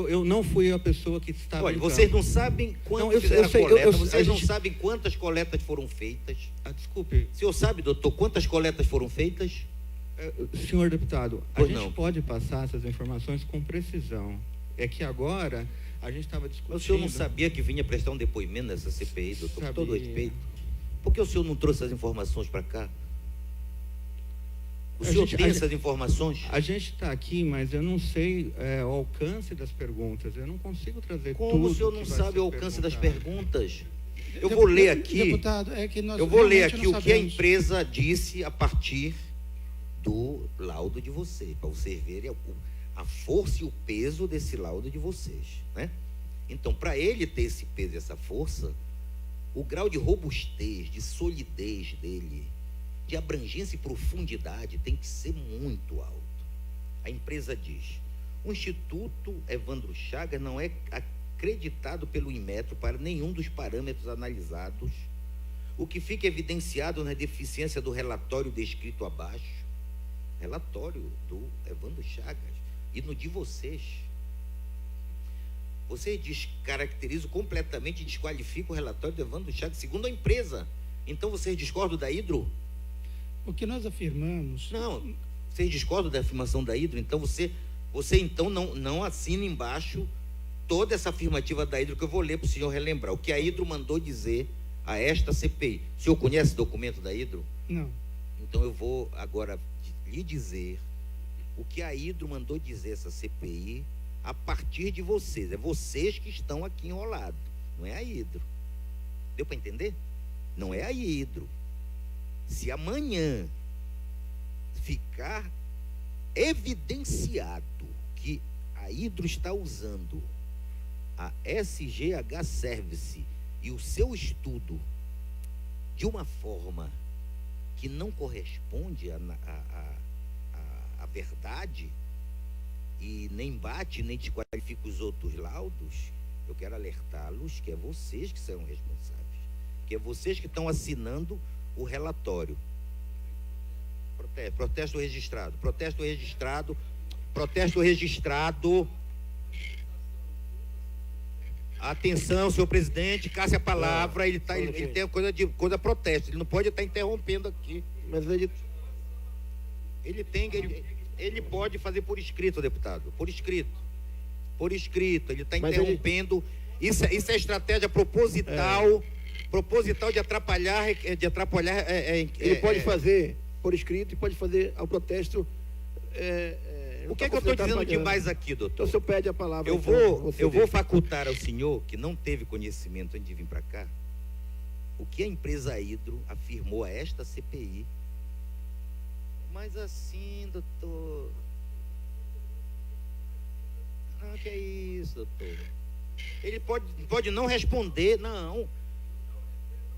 Eu não fui a pessoa que estava... Olha, vocês não sabem quando fizeram a coleta, vocês não sabem quantas coletas foram feitas. Desculpe. O senhor sabe, doutor, quantas coletas foram feitas? Senhor deputado, a gente pode passar essas informações com precisão. É que agora a gente estava discutindo... O senhor não sabia que vinha prestar um depoimento nessa CPI, doutor, com todo respeito? Por que o senhor não trouxe as informações para cá? O senhor tem essas informações? A gente está aqui, mas eu não sei o alcance das perguntas. Eu não consigo trazer tudo. Como o senhor não sabe o alcance das perguntas? Eu vou ler aqui. Deputado, é que nós eu vou ler aqui o que a empresa disse a partir do laudo de vocês, para vocês verem a força e o peso desse laudo de vocês, né? Então, para ele ter esse peso e essa força, o grau de robustez, de solidez dele, de abrangência e profundidade tem que ser muito alto. A empresa diz: o Instituto Evandro Chagas não é acreditado pelo Inmetro para nenhum dos parâmetros analisados, o que fica evidenciado na deficiência do relatório descrito abaixo, relatório do Evandro Chagas, e no de vocês. Vocês descaracterizam completamente e desqualificam o relatório do Evandro Chagas, segundo a empresa. Então vocês discordam da Hidro? O que nós afirmamos... Não, vocês discordam da afirmação da Hidro? Então você então não assina embaixo toda essa afirmativa da Hidro, que eu vou ler para o senhor relembrar. O que a Hidro mandou dizer a esta CPI. O senhor conhece o documento da Hidro? Não. Então eu vou agora lhe dizer o que a Hidro mandou dizer essa CPI a partir de vocês. É vocês que estão aqui enrolados, não é a Hidro. Deu para entender? Não é a Hidro. Se amanhã ficar evidenciado que a Hidro está usando a SGH Service e o seu estudo de uma forma que não corresponde à verdade e nem bate, nem desqualifica os outros laudos, eu quero alertá-los que é vocês que serão responsáveis, que é vocês que estão assinando o relatório. Protesto registrado. Atenção, senhor presidente, casse a palavra. Ele tem coisa protesto. Ele não pode estar interrompendo aqui. Mas ele pode fazer por escrito, deputado. Por escrito. Ele está interrompendo. Isso é estratégia proposital. Proposital de atrapalhar. Ele pode fazer por escrito e pode fazer ao protesto. O que é que eu estou dizendo demais aqui, doutor? Então o senhor pede a palavra. Eu vou facultar ao senhor, que não teve conhecimento antes de vir para cá, o que a empresa Hidro afirmou a esta CPI. Mas assim, doutor... Não, que é isso, doutor? Ele pode não responder, não.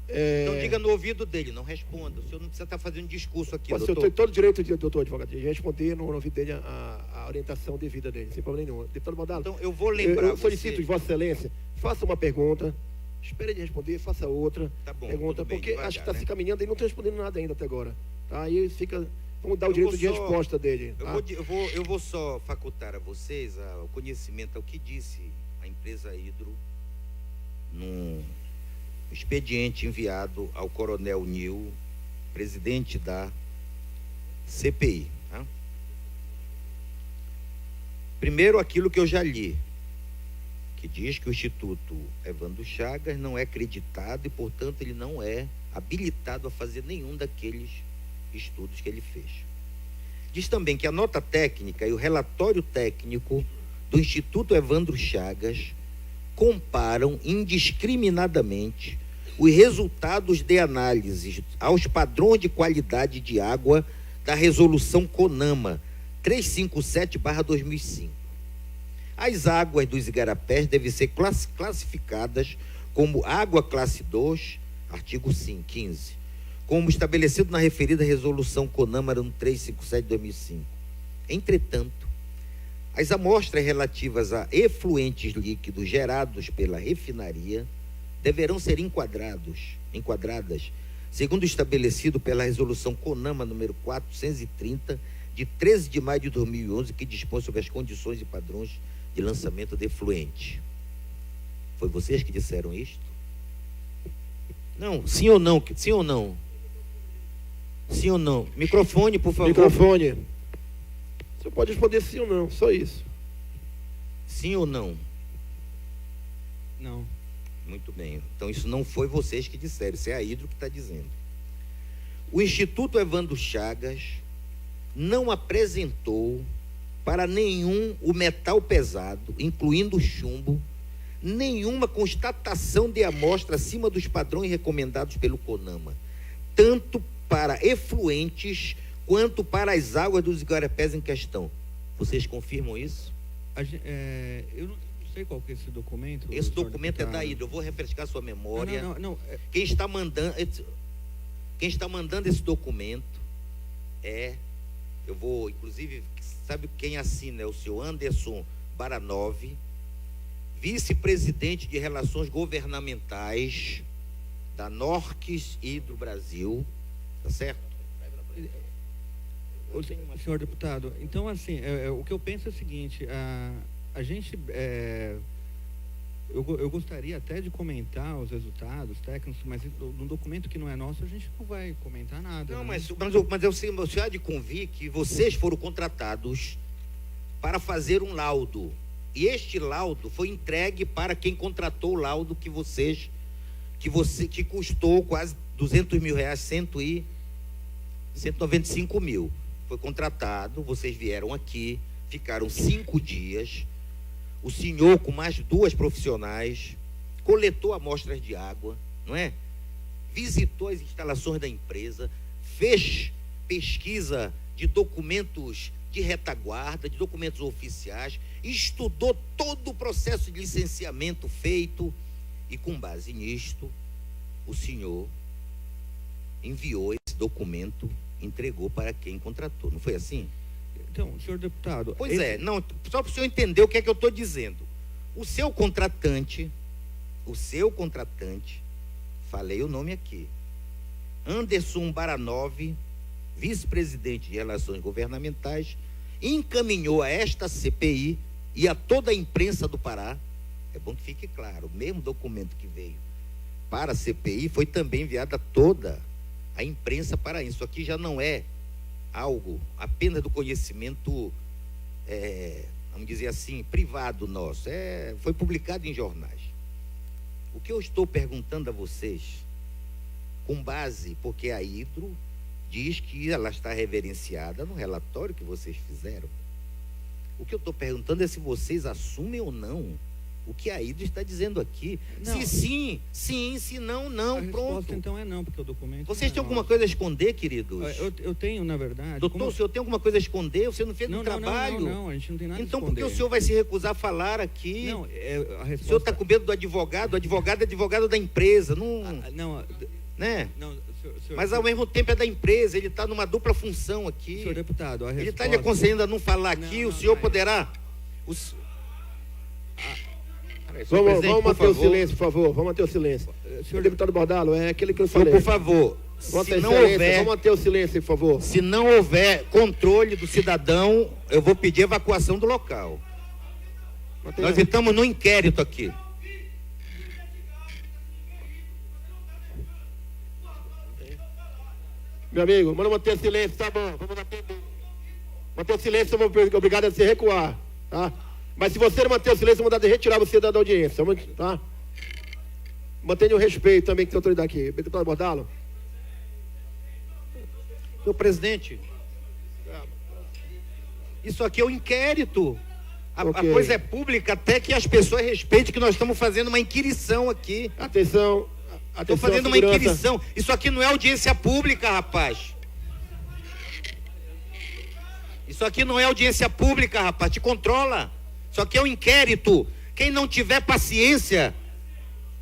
Então diga no ouvido dele, não responda. O senhor não precisa estar fazendo discurso aqui, doutor. Eu tenho todo o direito, doutor advogado, de responder no ouvido dele a orientação devida dele, sem problema nenhum. Deputado Mandalo, então eu vou lembrar eu solicito de Vossa Excelência, faça uma pergunta, espere ele responder, faça outra pergunta, bem, porque devagar, acho que está se caminhando e não está respondendo nada ainda até agora. Tá? Aí fica... Vamos dar o direito de resposta dele. Tá? Eu vou só facultar a vocês o conhecimento ao que disse a empresa Hidro num expediente enviado ao Coronel Nil, presidente da CPI. Tá? Primeiro, aquilo que eu já li, que diz que o Instituto Evandro Chagas não é acreditado e, portanto, ele não é habilitado a fazer nenhum daqueles estudos que ele fez. Diz também que a nota técnica e o relatório técnico do Instituto Evandro Chagas comparam indiscriminadamente os resultados de análise aos padrões de qualidade de água da resolução CONAMA 357/2005. As águas dos igarapés devem ser classificadas como água classe 2, artigo 15, como estabelecido na referida resolução CONAMA 357/2005. Entretanto, as amostras relativas a efluentes líquidos gerados pela refinaria deverão ser enquadradas segundo estabelecido pela resolução CONAMA número 430, de 13 de maio de 2011, que dispõe sobre as condições e padrões de lançamento de efluente. Foi vocês que disseram isto? Não, sim ou não? Sim ou não? Sim ou não? Microfone, por favor. Microfone. Você pode responder sim ou não, só isso. Sim ou não? Não. Muito bem. Então isso não foi vocês que disseram, isso é a Hidro que está dizendo. O Instituto Evandro Chagas não apresentou para nenhum o metal pesado, incluindo o chumbo, nenhuma constatação de amostra acima dos padrões recomendados pelo CONAMA, tanto para efluentes quanto para as águas dos igarapés em questão. Vocês confirmam isso? Eu não sei qual que é esse documento. Esse senhor documento é deputado. da Hidro. Eu vou refrescar sua memória. Não, Quem está mandando esse documento eu vou, inclusive, sabe quem assina? É o senhor Anderson Baranov, vice-presidente de Relações Governamentais da Norques Hidro Brasil, tá certo? Senhor deputado, então assim, o que eu penso é o seguinte, a gente, eu gostaria até de comentar os resultados técnicos, mas num documento que não é nosso, a gente não vai comentar nada. Não, né? mas eu sei, você há de convir que vocês foram contratados para fazer um laudo, e este laudo foi entregue para quem contratou o laudo que custou quase R$200 mil, 195 mil. Foi contratado, vocês vieram aqui, ficaram 5 dias, o senhor com mais 2 profissionais, coletou amostras de água, não é? Visitou as instalações da empresa, fez pesquisa de documentos de retaguarda, de documentos oficiais, estudou todo o processo de licenciamento feito e, com base nisto, o senhor enviou esse documento, entregou para quem contratou. Não foi assim? Então, senhor deputado... Pois não, só para o senhor entender o que é que eu estou dizendo. O seu contratante, falei o nome aqui, Anderson Baranov, vice-presidente de Relações Governamentais, encaminhou a esta CPI e a toda a imprensa do Pará, é bom que fique claro, o mesmo documento que veio para a CPI foi também enviado a toda a imprensa paraense. Isso aqui já não é algo apenas do conhecimento, vamos dizer assim, privado nosso, foi publicado em jornais. O que eu estou perguntando a vocês, com base, porque a Hidro diz que ela está reverenciada no relatório que vocês fizeram, o que eu estou perguntando é se vocês assumem ou não o que a Hidro está dizendo aqui. Não. Se sim, se não, A pronto. resposta, então, é não, porque o documento... Vocês não têm é alguma nosso. coisa a esconder, queridos? Eu tenho, na verdade... Doutor, o senhor tem alguma coisa a esconder? Você não fez um trabalho? Não, a gente não tem nada a Então, por esconder. que o senhor vai se recusar a falar aqui? Não, a resposta... O senhor está com medo do advogado? O advogado é advogado da empresa, não, né? Não, senhor, Mas ao mesmo tempo é da empresa, ele está numa dupla função aqui. senhor deputado, a Ele resposta... está lhe aconselhando a não falar aqui, Não, o senhor não, poderá... Vamos manter o silêncio, por favor. Vamos manter o silêncio. Senhor deputado Bordalo, é aquele que eu falei. Por favor, Vossa se não Excelência, houver... vamos manter o silêncio, por favor. Se não houver controle do cidadão, eu vou pedir evacuação do local. Nós estamos no inquérito aqui. Meu amigo, vamos manter o silêncio, tá bom. Vamos manter o silêncio, eu vou obrigado a se recuar, tá? Mas se você não manter o silêncio, eu vou mandar de retirar você da audiência, tá? Mantenha o respeito também que tem autoridade aqui. Deputado Bordalo. Senhor presidente, isso aqui é um inquérito. A coisa é pública, até que as pessoas respeitem que nós estamos fazendo uma inquirição aqui. Atenção. Estou fazendo uma inquirição. Isso aqui não é audiência pública, rapaz. Isso aqui não é audiência pública, rapaz. Te controla. Isso aqui é um inquérito. Quem não tiver paciência,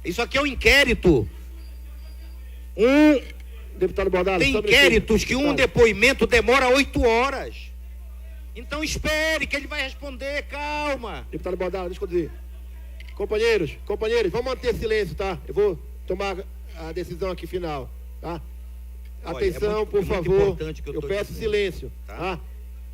isso aqui é um inquérito. Deputado Bordalo, tem inquéritos que um depoimento demora 8 horas. Então espere que ele vai responder, calma. Deputado Bordalo, deixa eu dizer. Companheiros, vamos manter silêncio, tá? Eu vou tomar a decisão aqui final, tá? Atenção, por favor. Eu peço silêncio, tá?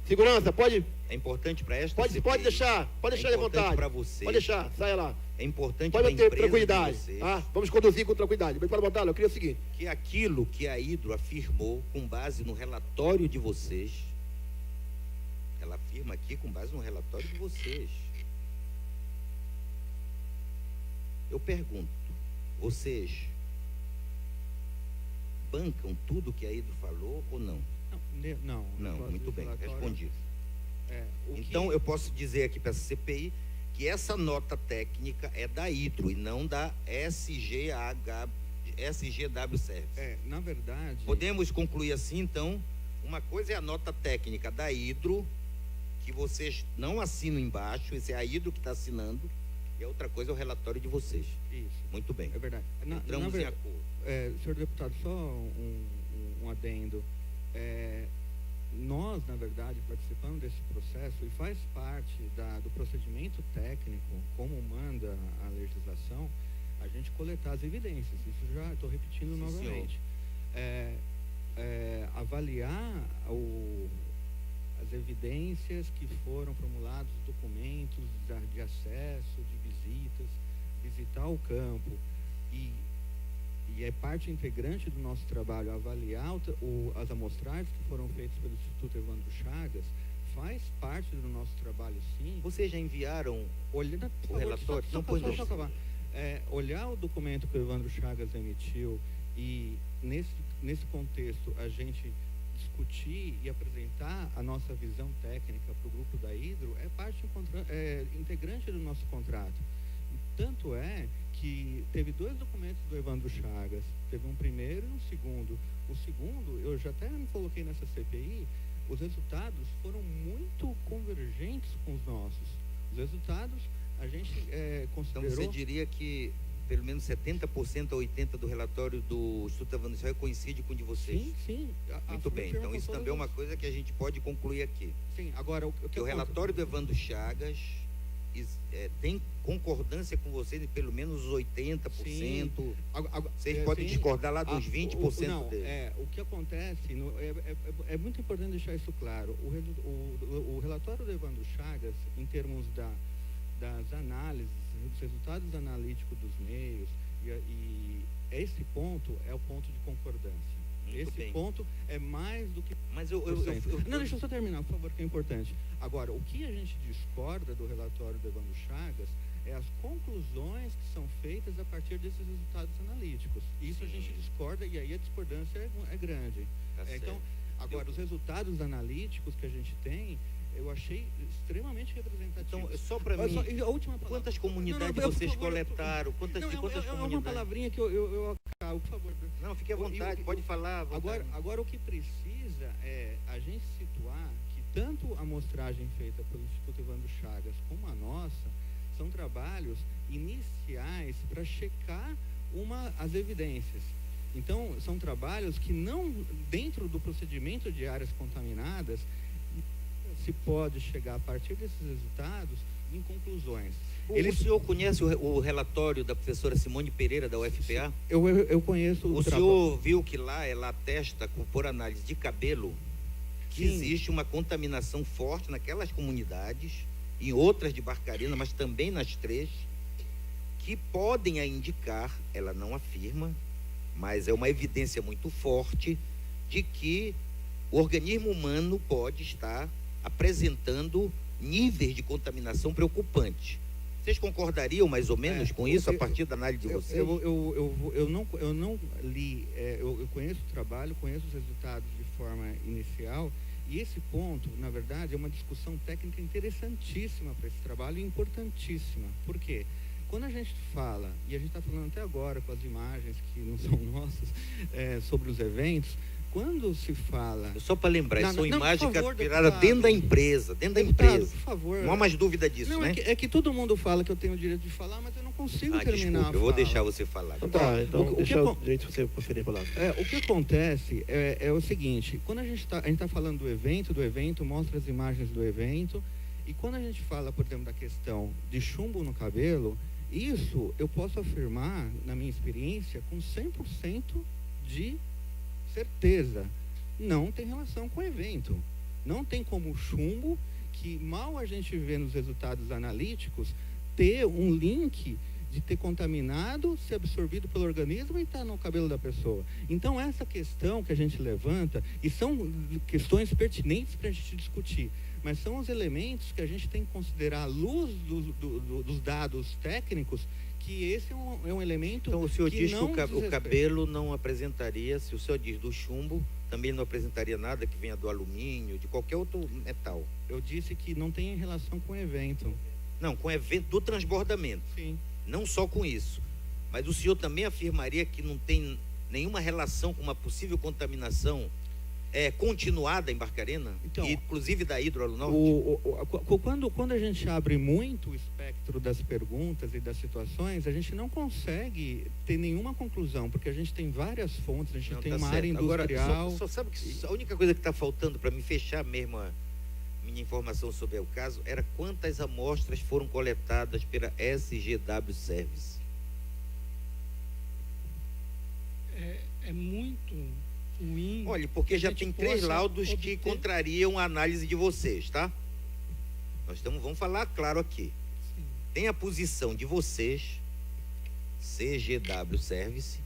Segurança, pode... É importante para esta Pode deixar à vontade. Para você. Pode deixar, saia lá. É importante para a empresa. Pode ter tranquilidade, de tá? Vamos conduzir com tranquilidade. Deputado Bordalo, eu queria o seguinte. Que aquilo que a Hidro afirmou com base no relatório de vocês, ela afirma aqui com base no relatório de vocês. Eu pergunto, vocês bancam tudo que a Hidro falou ou não? Não, muito bem, respondi. Então, eu posso dizer aqui para essa CPI que essa nota técnica é da Hidro e não da SGW Service. Na verdade... Podemos concluir assim, então, Uma coisa é a nota técnica da Hidro, que vocês não assinam embaixo, esse é a Hidro que está assinando, e a outra coisa é o relatório de vocês. Isso, Muito bem. é verdade. Entramos em acordo. Senhor deputado, só um adendo. Nós, na verdade, participando desse processo, e faz parte do procedimento técnico, como manda a legislação, a gente coletar as evidências. Isso já estou repetindo novamente. Avaliar as evidências que foram formuladas, os documentos de acesso, de visitas, visitar o campo, e é parte integrante do nosso trabalho avaliar as amostragens que foram feitas pelo Instituto Evandro Chagas, faz parte do nosso trabalho, sim. Vocês já enviaram o relatório? Só acabar. Olhar o documento que o Evandro Chagas emitiu e, nesse contexto, a gente discutir e apresentar a nossa visão técnica para o grupo da Hidro é parte integrante do nosso contrato. Tanto é que teve 2 documentos do Evandro Chagas, teve um primeiro e um segundo. O segundo, eu já até me coloquei nessa CPI, os resultados foram muito convergentes com os nossos. Os resultados, a gente considerou... Então você diria que pelo menos 70% a 80% do relatório do Instituto Evandro Chagas coincide com o de vocês? Sim. Muito bem, então isso também é uma coisa que a gente pode concluir aqui. Sim, agora... O relatório do Evandro Chagas tem concordância com vocês de pelo menos 80%. Vocês podem discordar lá dos 20% dele. O que acontece, é muito importante deixar isso claro. O relatório do Evandro Chagas, em termos das análises, dos resultados analíticos dos meios, e esse ponto é o ponto de concordância. Ponto é mais do que... Mas Não, deixa eu só terminar, por favor, que é importante. Agora, o que a gente discorda do relatório do Evandro Chagas é as conclusões que são feitas a partir desses resultados analíticos. Isso a gente discorda, e aí a discordância é grande. Então, agora, os resultados analíticos que a gente tem, eu achei extremamente representativos. Então, só para mim, a última palavra. Quantas comunidades vocês coletaram? Quantas comunidades? Uma palavrinha que eu acabo, por favor. Não, fique à vontade, pode falar. Agora, o que precisa é a gente situar que tanto a amostragem feita pelo Instituto Evandro Chagas como a nossa são trabalhos iniciais para checar as evidências. Então, são trabalhos que não, dentro do procedimento de áreas contaminadas, se pode chegar a partir desses resultados em conclusões. O senhor conhece o relatório da professora Simone Pereira da UFPA? Eu conheço. O senhor viu que lá ela atesta, por análise de cabelo, que existe uma contaminação forte naquelas comunidades, em outras de Barcarena, mas também nas 3, que podem indicar, ela não afirma, mas é uma evidência muito forte de que o organismo humano pode estar apresentando níveis de contaminação preocupantes. Vocês concordariam mais ou menos com isso a partir da análise de vocês? Eu não li, eu conheço o trabalho, conheço os resultados de forma inicial, e esse ponto, na verdade, é uma discussão técnica interessantíssima para esse trabalho e importantíssima. Por quê? Quando a gente fala, e a gente está falando até agora com as imagens que não são nossas, sobre os eventos, quando se fala... Só para lembrar, são imagens capturadas dentro da empresa, Por favor. Não há mais dúvida disso, não, né? É que todo mundo fala que eu tenho o direito de falar, mas eu não consigo terminar. Desculpa, eu vou deixar você falar. Então deixa o jeito que você preferir falar. O que acontece é o seguinte, quando a gente está falando do evento, mostra as imagens do evento, e quando a gente fala, por exemplo, da questão de chumbo no cabelo, isso eu posso afirmar, na minha experiência, com 100% de certeza, não tem relação com o evento. Não tem como o chumbo, que mal a gente vê nos resultados analíticos, ter um link de ter contaminado, ser absorvido pelo organismo e estar no cabelo da pessoa. Então, essa questão que a gente levanta, e são questões pertinentes para a gente discutir, mas são os elementos que a gente tem que considerar à luz dos dados técnicos, que esse é um elemento. Então o senhor que diz não que o cabelo não apresentaria, se o senhor diz do chumbo, também não apresentaria nada que venha do alumínio, de qualquer outro metal. Eu disse que não tem relação com o evento. Não, com o evento do transbordamento. Sim. Não só com isso. Mas o senhor também afirmaria que não tem nenhuma relação com uma possível contaminação continuada em Barcarena, Então, inclusive da Hidronorte? Quando a gente abre muito o espectro das perguntas e das situações, a gente não consegue ter nenhuma conclusão, porque a gente tem várias fontes, a gente tem uma área industrial. Agora, só sabe que a única coisa que está faltando para me fechar mesmo a minha informação sobre o caso era quantas amostras foram coletadas pela SGW Service. É muito ruim. Olha, porque já tem 3 laudos que obter... contrariam a análise de vocês, tá? Vamos falar claro aqui. Sim. Tem a posição de vocês, CGW Service,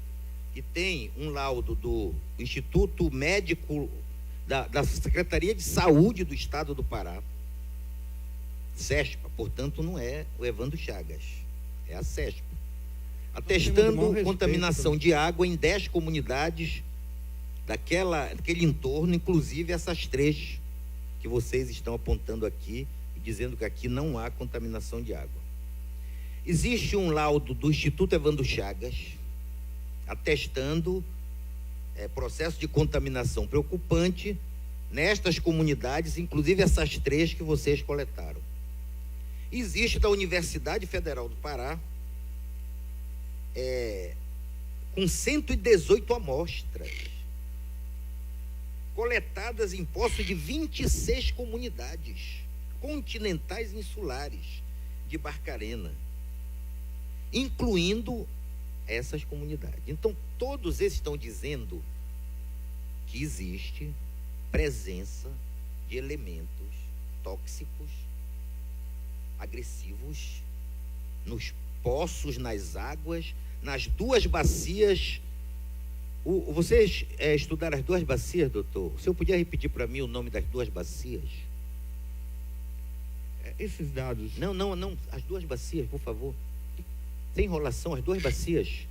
e tem um laudo do Instituto Médico da Secretaria de Saúde do Estado do Pará, CESPA, portanto não é o Evandro Chagas, é a CESPA, atestando contaminação de água em 10 comunidades daquele entorno, inclusive essas 3 que vocês estão apontando aqui e dizendo que aqui não há contaminação de água. Existe um laudo do Instituto Evandro Chagas atestando processo de contaminação preocupante nestas comunidades, inclusive essas 3 que vocês coletaram. Existe da Universidade Federal do Pará com 118 amostras coletadas em poços de 26 comunidades continentais e insulares de Barcarena, incluindo essas comunidades. Então, todos eles estão dizendo que existe presença de elementos tóxicos, agressivos, nos poços, nas águas, nas 2 bacias. Vocês estudaram as 2 bacias, doutor? O senhor podia repetir para mim o nome das 2 bacias? Esses dados... Não, as 2 bacias, por favor. Sem enrolação, as 2 bacias.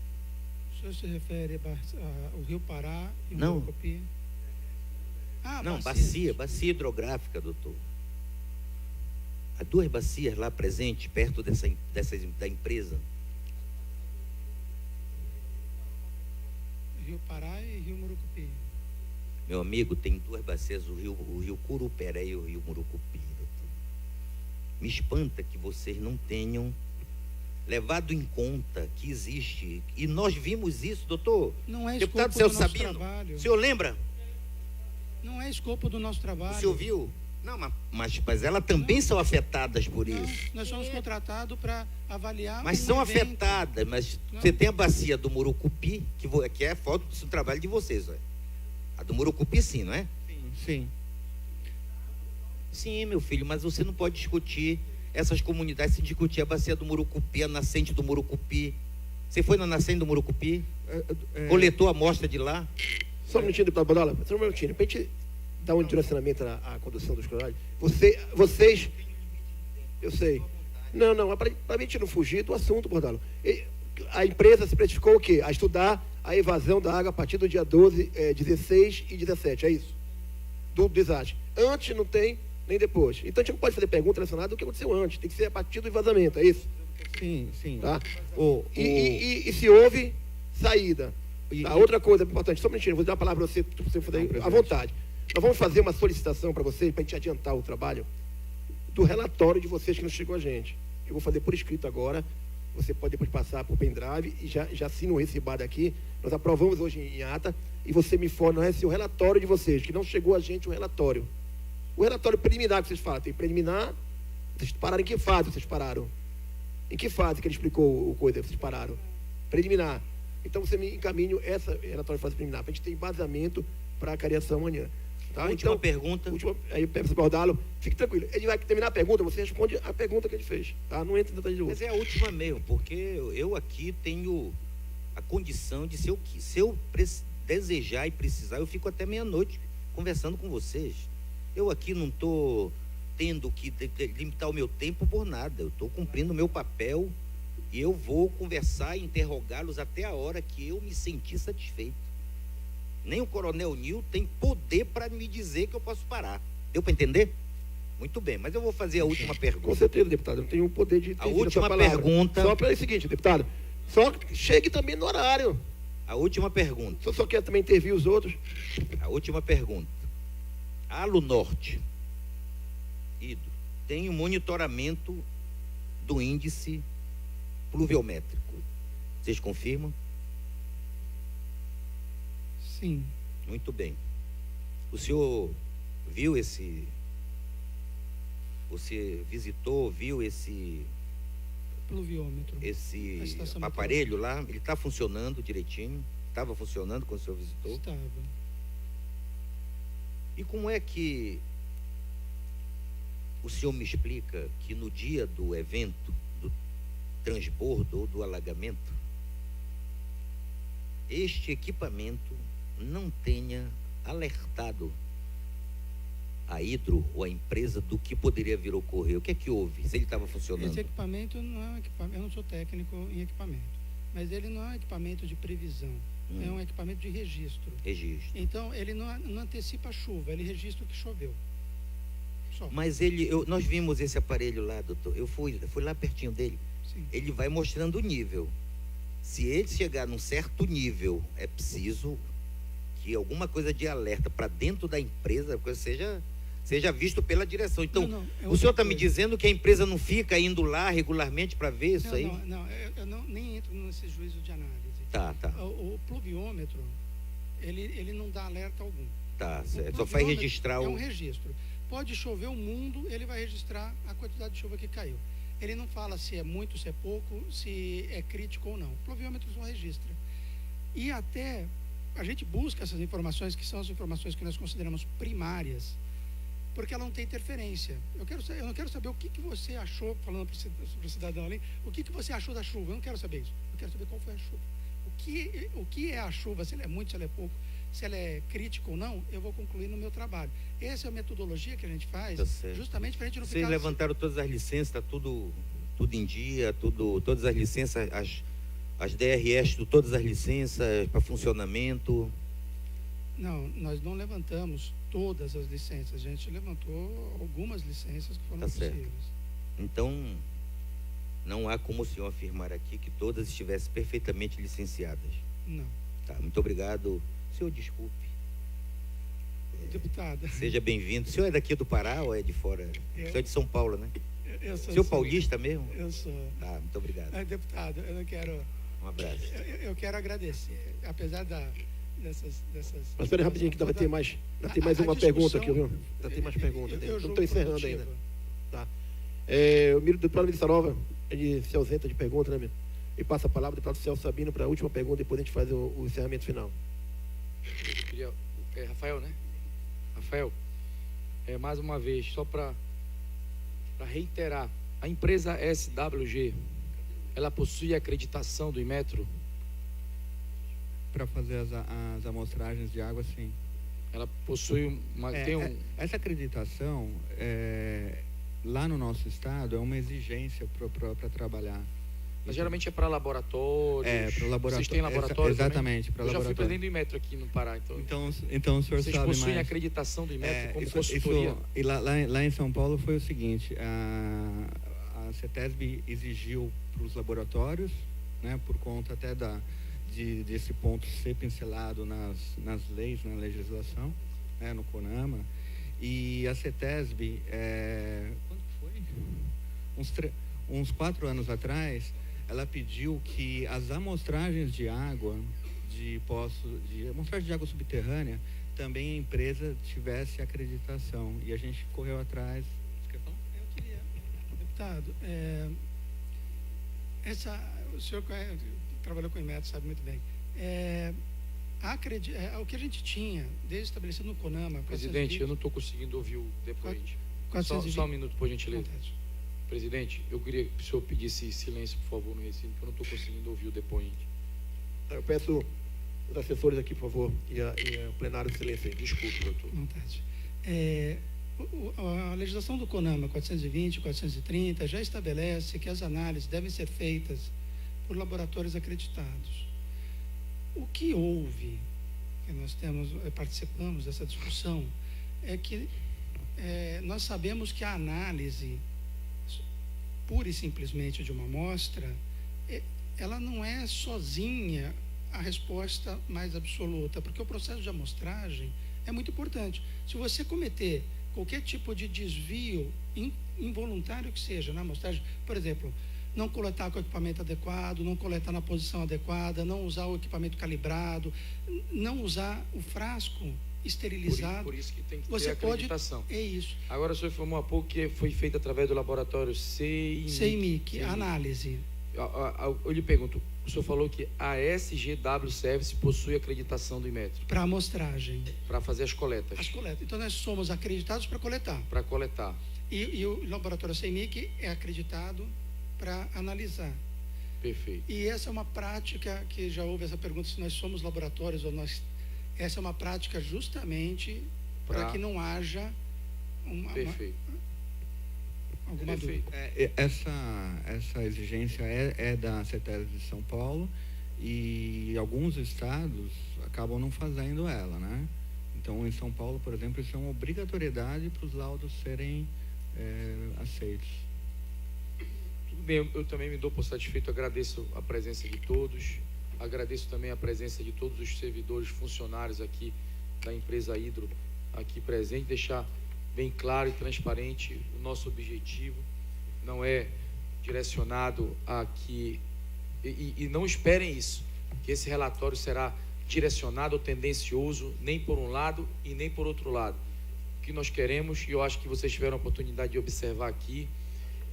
O senhor se refere ao Rio Pará e o Murucupi? Não, bacia hidrográfica, doutor. Há 2 bacias lá presentes, perto da empresa. Rio Pará e Rio Murucupi. Meu amigo, tem 2 bacias, o rio Curupé e o rio Murucupi, doutor. Me espanta que vocês não tenham levado em conta que existe, e nós vimos isso, doutor. Não é Deputado escopo do Celso nosso Sabino, trabalho. o senhor lembra? Não é escopo do nosso trabalho. O senhor viu? Não, mas elas também são afetadas por isso. Nós somos contratados para avaliar. Mas são afetadas, mas você tem a bacia do Murucupi, que é foto do trabalho de vocês, ó. A do Murucupi sim, não é? Sim. Sim, meu filho, mas você não pode discutir essas comunidades sem discutir a bacia do Murucupi, a nascente do Murucupi. Você foi na nascente do Murucupi? Coletou a amostra de lá? Só um minutinho, deputado Bodola. Só um minutinho. Para a gente dar um direcionamento à condução dos colegas. Vocês... Eu sei. Não, para a gente não fugir do assunto, Bordalo. A empresa se precificou o quê? A estudar a evasão da água a partir do dia 12, 16 e 17, é isso? Do desastre. Antes não tem, nem depois. Então a gente não pode fazer pergunta relacionada do que aconteceu antes. Tem que ser a partir do vazamento, é isso? Sim. Tá? E se houve saída. Tá? Outra coisa importante, só um minutinho, vou dar a palavra para você fazer à vontade. Nós vamos fazer uma solicitação para vocês, para a gente adiantar o trabalho, do relatório de vocês que não chegou a gente. Eu vou fazer por escrito agora. Você pode depois passar por pendrive e já assina o recibado aqui. Nós aprovamos hoje em ata e você me fornece o relatório de vocês, que não chegou a gente o relatório. O relatório preliminar que vocês falam. Tem preliminar, vocês pararam em que fase vocês pararam? Em que fase que ele explicou o coisa vocês pararam? Preliminar. Então você me encaminha essa relatório de fase preliminar, para a gente ter embasamento para a cariação amanhã. Tá? Última pergunta. Aí peço para o Bordalo, fique tranquilo. Ele vai terminar a pergunta, você responde a pergunta que ele fez. Tá? Não entra em detalhe de outro. Mas é a última mesmo, porque eu aqui tenho a condição de, se eu desejar e precisar, eu fico até meia-noite conversando com vocês. Eu aqui não estou tendo que limitar o meu tempo por nada. Eu estou cumprindo o meu papel e eu vou conversar e interrogá-los até a hora que eu me sentir satisfeito. Nem o Coronel Nil tem poder para me dizer que eu posso parar. Deu para entender? Muito bem, mas eu vou fazer a última pergunta. Com certeza, deputado. Eu não tenho o poder de... A última pergunta... Só para o seguinte, deputado. Só chegue também no horário. A última pergunta. Só quer também intervir os outros. A última pergunta. Alunorte, Hidro, tem um monitoramento do índice pluviométrico. Vocês confirmam? Sim. Muito bem. O senhor viu esse... Você visitou, viu esse Pluviômetro. A estação aparelho lá? Ele está funcionando direitinho? Estava funcionando quando o senhor visitou? Estava. E como é que o senhor me explica que no dia do evento, do transbordo ou do alagamento, este equipamento não tenha alertado a Hidro ou a empresa do que poderia vir a ocorrer? O que é que houve, se ele estava funcionando? Esse equipamento não é um equipamento, eu não sou técnico em equipamento, mas ele não é um equipamento de previsão, é um equipamento de registro. Registro. Então, ele não antecipa a chuva, ele registra o que choveu. Só. Mas nós vimos esse aparelho lá, doutor, eu fui lá pertinho dele. Sim. Ele vai mostrando o nível. Se ele chegar num certo nível, é preciso que alguma coisa de alerta para dentro da empresa seja visto pela direção. Então, o senhor está me dizendo que a empresa não fica indo lá regularmente para ver isso aí? Eu nem entro nesse juízo de análise. Tá. O pluviômetro, ele não dá alerta algum. Tá, certo. Só faz registrar É um registro. Pode chover o mundo, ele vai registrar a quantidade de chuva que caiu. Ele não fala se é muito, se é pouco, se é crítico ou não. O pluviômetro só registra. E até a gente busca essas informações, que são as informações que nós consideramos primárias, porque ela não tem interferência. Eu não quero saber o que você achou, falando sobre o cidadão ali, o que você achou da chuva. Eu não quero saber isso. Eu quero saber qual foi a chuva. O que é a chuva, se ela é muito, se ela é pouco, se ela é crítica ou não, eu vou concluir no meu trabalho. Essa é a metodologia que a gente faz, justamente para a gente não ficar... Vocês levantaram todas as licenças, está tudo em dia, todas as licenças, as DRS, todas as licenças para funcionamento? Não, nós não levantamos todas as licenças, a gente levantou algumas licenças que foram possíveis. Certo. Então, não há como o senhor afirmar aqui que todas estivessem perfeitamente licenciadas? Não. Tá, muito obrigado. Senhor, desculpe. Deputada. Seja bem-vindo. O senhor é daqui do Pará ou é de fora? O senhor é de São Paulo, né? Eu sou. O senhor paulista mesmo? Eu sou. Tá, muito obrigado. Deputado, eu não quero... Um abraço. Eu quero agradecer, apesar dessas... Mas espera rapidinho, que ainda vai ter mais uma pergunta aqui, viu? Ainda tem mais perguntas. Não estou encerrando ainda. Tá. O deputado Milissarova, ele se ausenta de pergunta, né, meu? E passa a palavra ao deputado Celso Sabino para a última pergunta, depois a gente faz o encerramento final. Eu queria, Rafael, né? Rafael, mais uma vez, só para reiterar, a empresa SWG, ela possui acreditação do Inmetro? Para fazer as amostragens de água, sim. Ela possui essa acreditação, lá no nosso estado, é uma exigência para trabalhar. Mas geralmente é para laboratórios. Para laboratório. Vocês têm laboratório? Exatamente, para laboratório. Eu já fui presidente do Inmetro aqui no Pará. Então o senhor vocês sabe mais. Vocês possuem acreditação do Inmetro como consultoria? E lá em São Paulo foi o seguinte, a CETESB exigiu para os laboratórios, né, por conta até desse ponto ser pincelado nas leis, na legislação, né, no CONAMA, e a CETESB, quando foi? Uns 4 anos atrás, ela pediu que as amostragens de água, amostragem de água subterrânea, também a empresa tivesse acreditação, e a gente correu atrás. Você quer falar? Eu queria, deputado, o senhor trabalhou com o Inmetro, sabe muito bem. O que a gente tinha, desde estabelecido no CONAMA... Presidente, eu não estou conseguindo ouvir o depoente. Só um minuto, por gentileza. Presidente, eu queria que o senhor pedisse silêncio, por favor, no recinto, porque eu não estou conseguindo ouvir o depoente. Eu peço os assessores aqui, por favor, e o plenário de silêncio. Desculpe, doutor. Vontade. A legislação do CONAMA 420 e 430 já estabelece que as análises devem ser feitas por laboratórios acreditados. O que houve, que nós participamos dessa discussão, é que nós sabemos que a análise pura e simplesmente de uma amostra, ela não é sozinha a resposta mais absoluta, porque o processo de amostragem é muito importante. Se você cometer qualquer tipo de desvio involuntário que seja na amostragem, por exemplo, não coletar com o equipamento adequado, não coletar na posição adequada, não usar o equipamento calibrado, não usar o frasco esterilizado. Por isso que tem que ter você acreditação. É isso. Agora o senhor informou há pouco que foi feito através do laboratório CEIMIC, análise. Eu lhe pergunto, o senhor falou que a SGW Service possui acreditação do Inmetro. Para amostragem. Para fazer as coletas. As coletas. Então nós somos acreditados para coletar. Para coletar. E o laboratório CEIMIC é acreditado para analisar. Perfeito. E essa é uma prática que já houve essa pergunta se nós somos laboratórios ou nós. Essa é uma prática justamente para que não haja alguma dúvida. Essa exigência é da CETES de São Paulo e alguns estados acabam não fazendo ela, né? Então, em São Paulo, por exemplo, isso é uma obrigatoriedade para os laudos serem aceitos. Tudo bem, eu também me dou por satisfeito, agradeço a presença de todos, agradeço também a presença de todos os servidores, funcionários aqui da empresa Hidro, aqui presente, deixar bem claro e transparente o nosso objetivo, não é direcionado a que, e não esperem isso, que esse relatório será direcionado ou tendencioso, nem por um lado e nem por outro lado. O que nós queremos, e eu acho que vocês tiveram a oportunidade de observar aqui,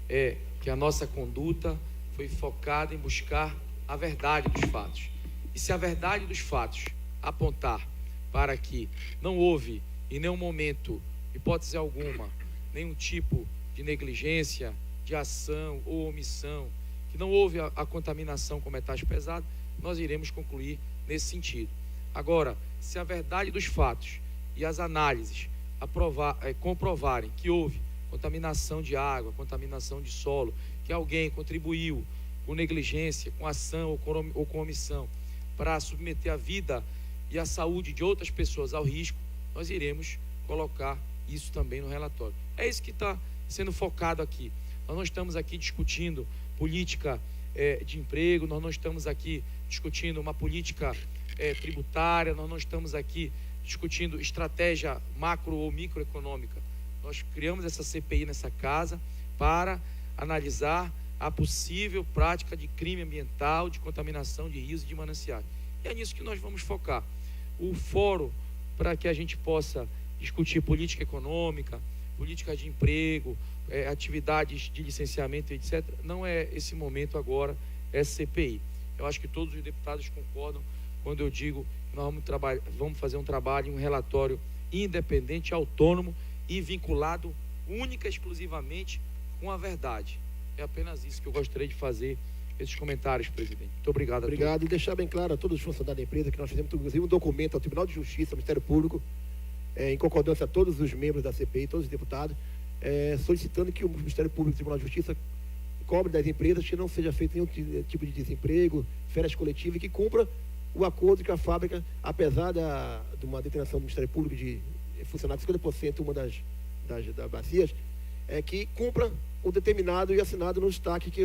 é que a nossa conduta foi focada em buscar a verdade dos fatos. E se a verdade dos fatos apontar para que não houve em nenhum momento, hipótese alguma, nenhum tipo de negligência, de ação ou omissão, que não houve a contaminação com metais pesados, nós iremos concluir nesse sentido. Agora, se a verdade dos fatos e as análises comprovarem que houve contaminação de água, contaminação de solo, que alguém contribuiu com negligência, com ação ou com omissão para submeter a vida e a saúde de outras pessoas ao risco, nós iremos colocar isso também no relatório. É isso que está sendo focado aqui. Nós não estamos aqui discutindo política de emprego, nós não estamos aqui discutindo uma política tributária, nós não estamos aqui discutindo estratégia macro ou microeconômica. Nós criamos essa CPI nessa casa para analisar a possível prática de crime ambiental, de contaminação de rios e de mananciais. E é nisso que nós vamos focar. O fórum para que a gente possa discutir política econômica, política de emprego, atividades de licenciamento, etc., não é esse momento agora, é CPI. Eu acho que todos os deputados concordam quando eu digo que nós vamos fazer um trabalho, um relatório independente, autônomo e vinculado única e exclusivamente com a verdade. É apenas isso que eu gostaria de fazer, esses comentários, presidente. Muito obrigado a todos. Obrigado. E deixar bem claro a todos os funcionários da empresa que nós fizemos, inclusive, um documento ao Tribunal de Justiça, ao Ministério Público, em concordância a todos os membros da CPI, todos os deputados, solicitando que o Ministério Público e o Tribunal de Justiça cobre das empresas que não seja feito nenhum tipo de desemprego, férias coletivas, e que cumpra o acordo que a fábrica, apesar de uma determinação do Ministério Público de funcionar 50% uma das bacias, que cumpra o determinado e assinado no destaque que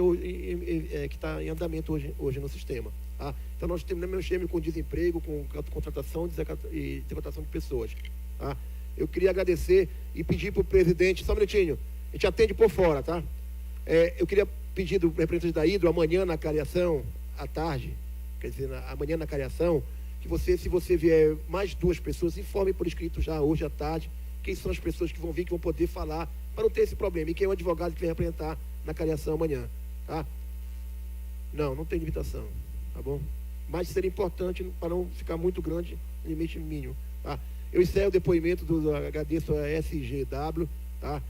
está em andamento hoje no sistema. Tá? Então nós terminamos com desemprego, com contratação e desacotação de pessoas. Tá? Eu queria agradecer e pedir para o presidente, só um minutinho, a gente atende por fora, tá? Eu queria pedir do representante da Hidro, amanhã na cariação, à tarde, quer dizer, amanhã na cariação, que você, se você vier mais 2 pessoas, informe por escrito já hoje à tarde quem são as pessoas que vão vir, que vão poder falar, para não ter esse problema, e quem é o advogado que vem representar na cariação amanhã, tá? Não tem limitação, tá bom? Mas seria importante para não ficar muito grande, limite mínimo, tá? Eu encerro o depoimento, agradeço a SGW, tá?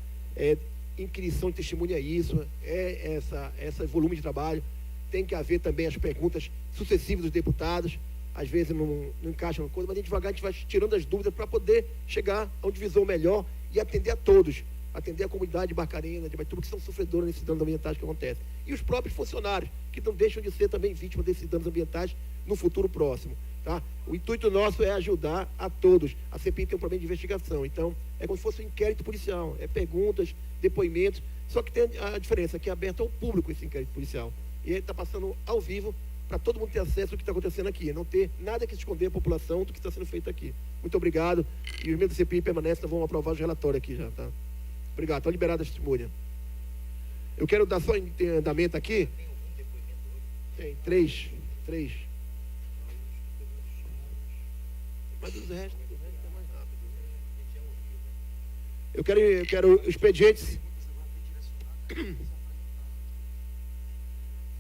Inquirição de testemunha é isso, esse volume de trabalho, tem que haver também as perguntas sucessivas dos deputados, às vezes não encaixam coisa, mas devagar a gente vai tirando as dúvidas para poder chegar a um divisor melhor e atender a todos, atender a comunidade de Barcarena, de Baituba, que são sofredores desses danos ambientais que acontecem. E os próprios funcionários, que não deixam de ser também vítimas desses danos ambientais no futuro próximo. Tá? O intuito nosso é ajudar a todos. A CPI tem um problema de investigação, então é como se fosse um inquérito policial, perguntas, depoimentos, só que tem a diferença que é aberto ao público esse inquérito policial. E ele está passando ao vivo para todo mundo ter acesso ao que está acontecendo aqui, não ter nada que esconder a população do que está sendo feito aqui. Muito obrigado. E os membros da CPI permanecem, vão aprovar os relatórios aqui já, tá? Obrigado, está liberada a testemunha. Eu quero dar só andamento aqui. Tem três. Mas os restos é mais rápido. Eu quero expedientes.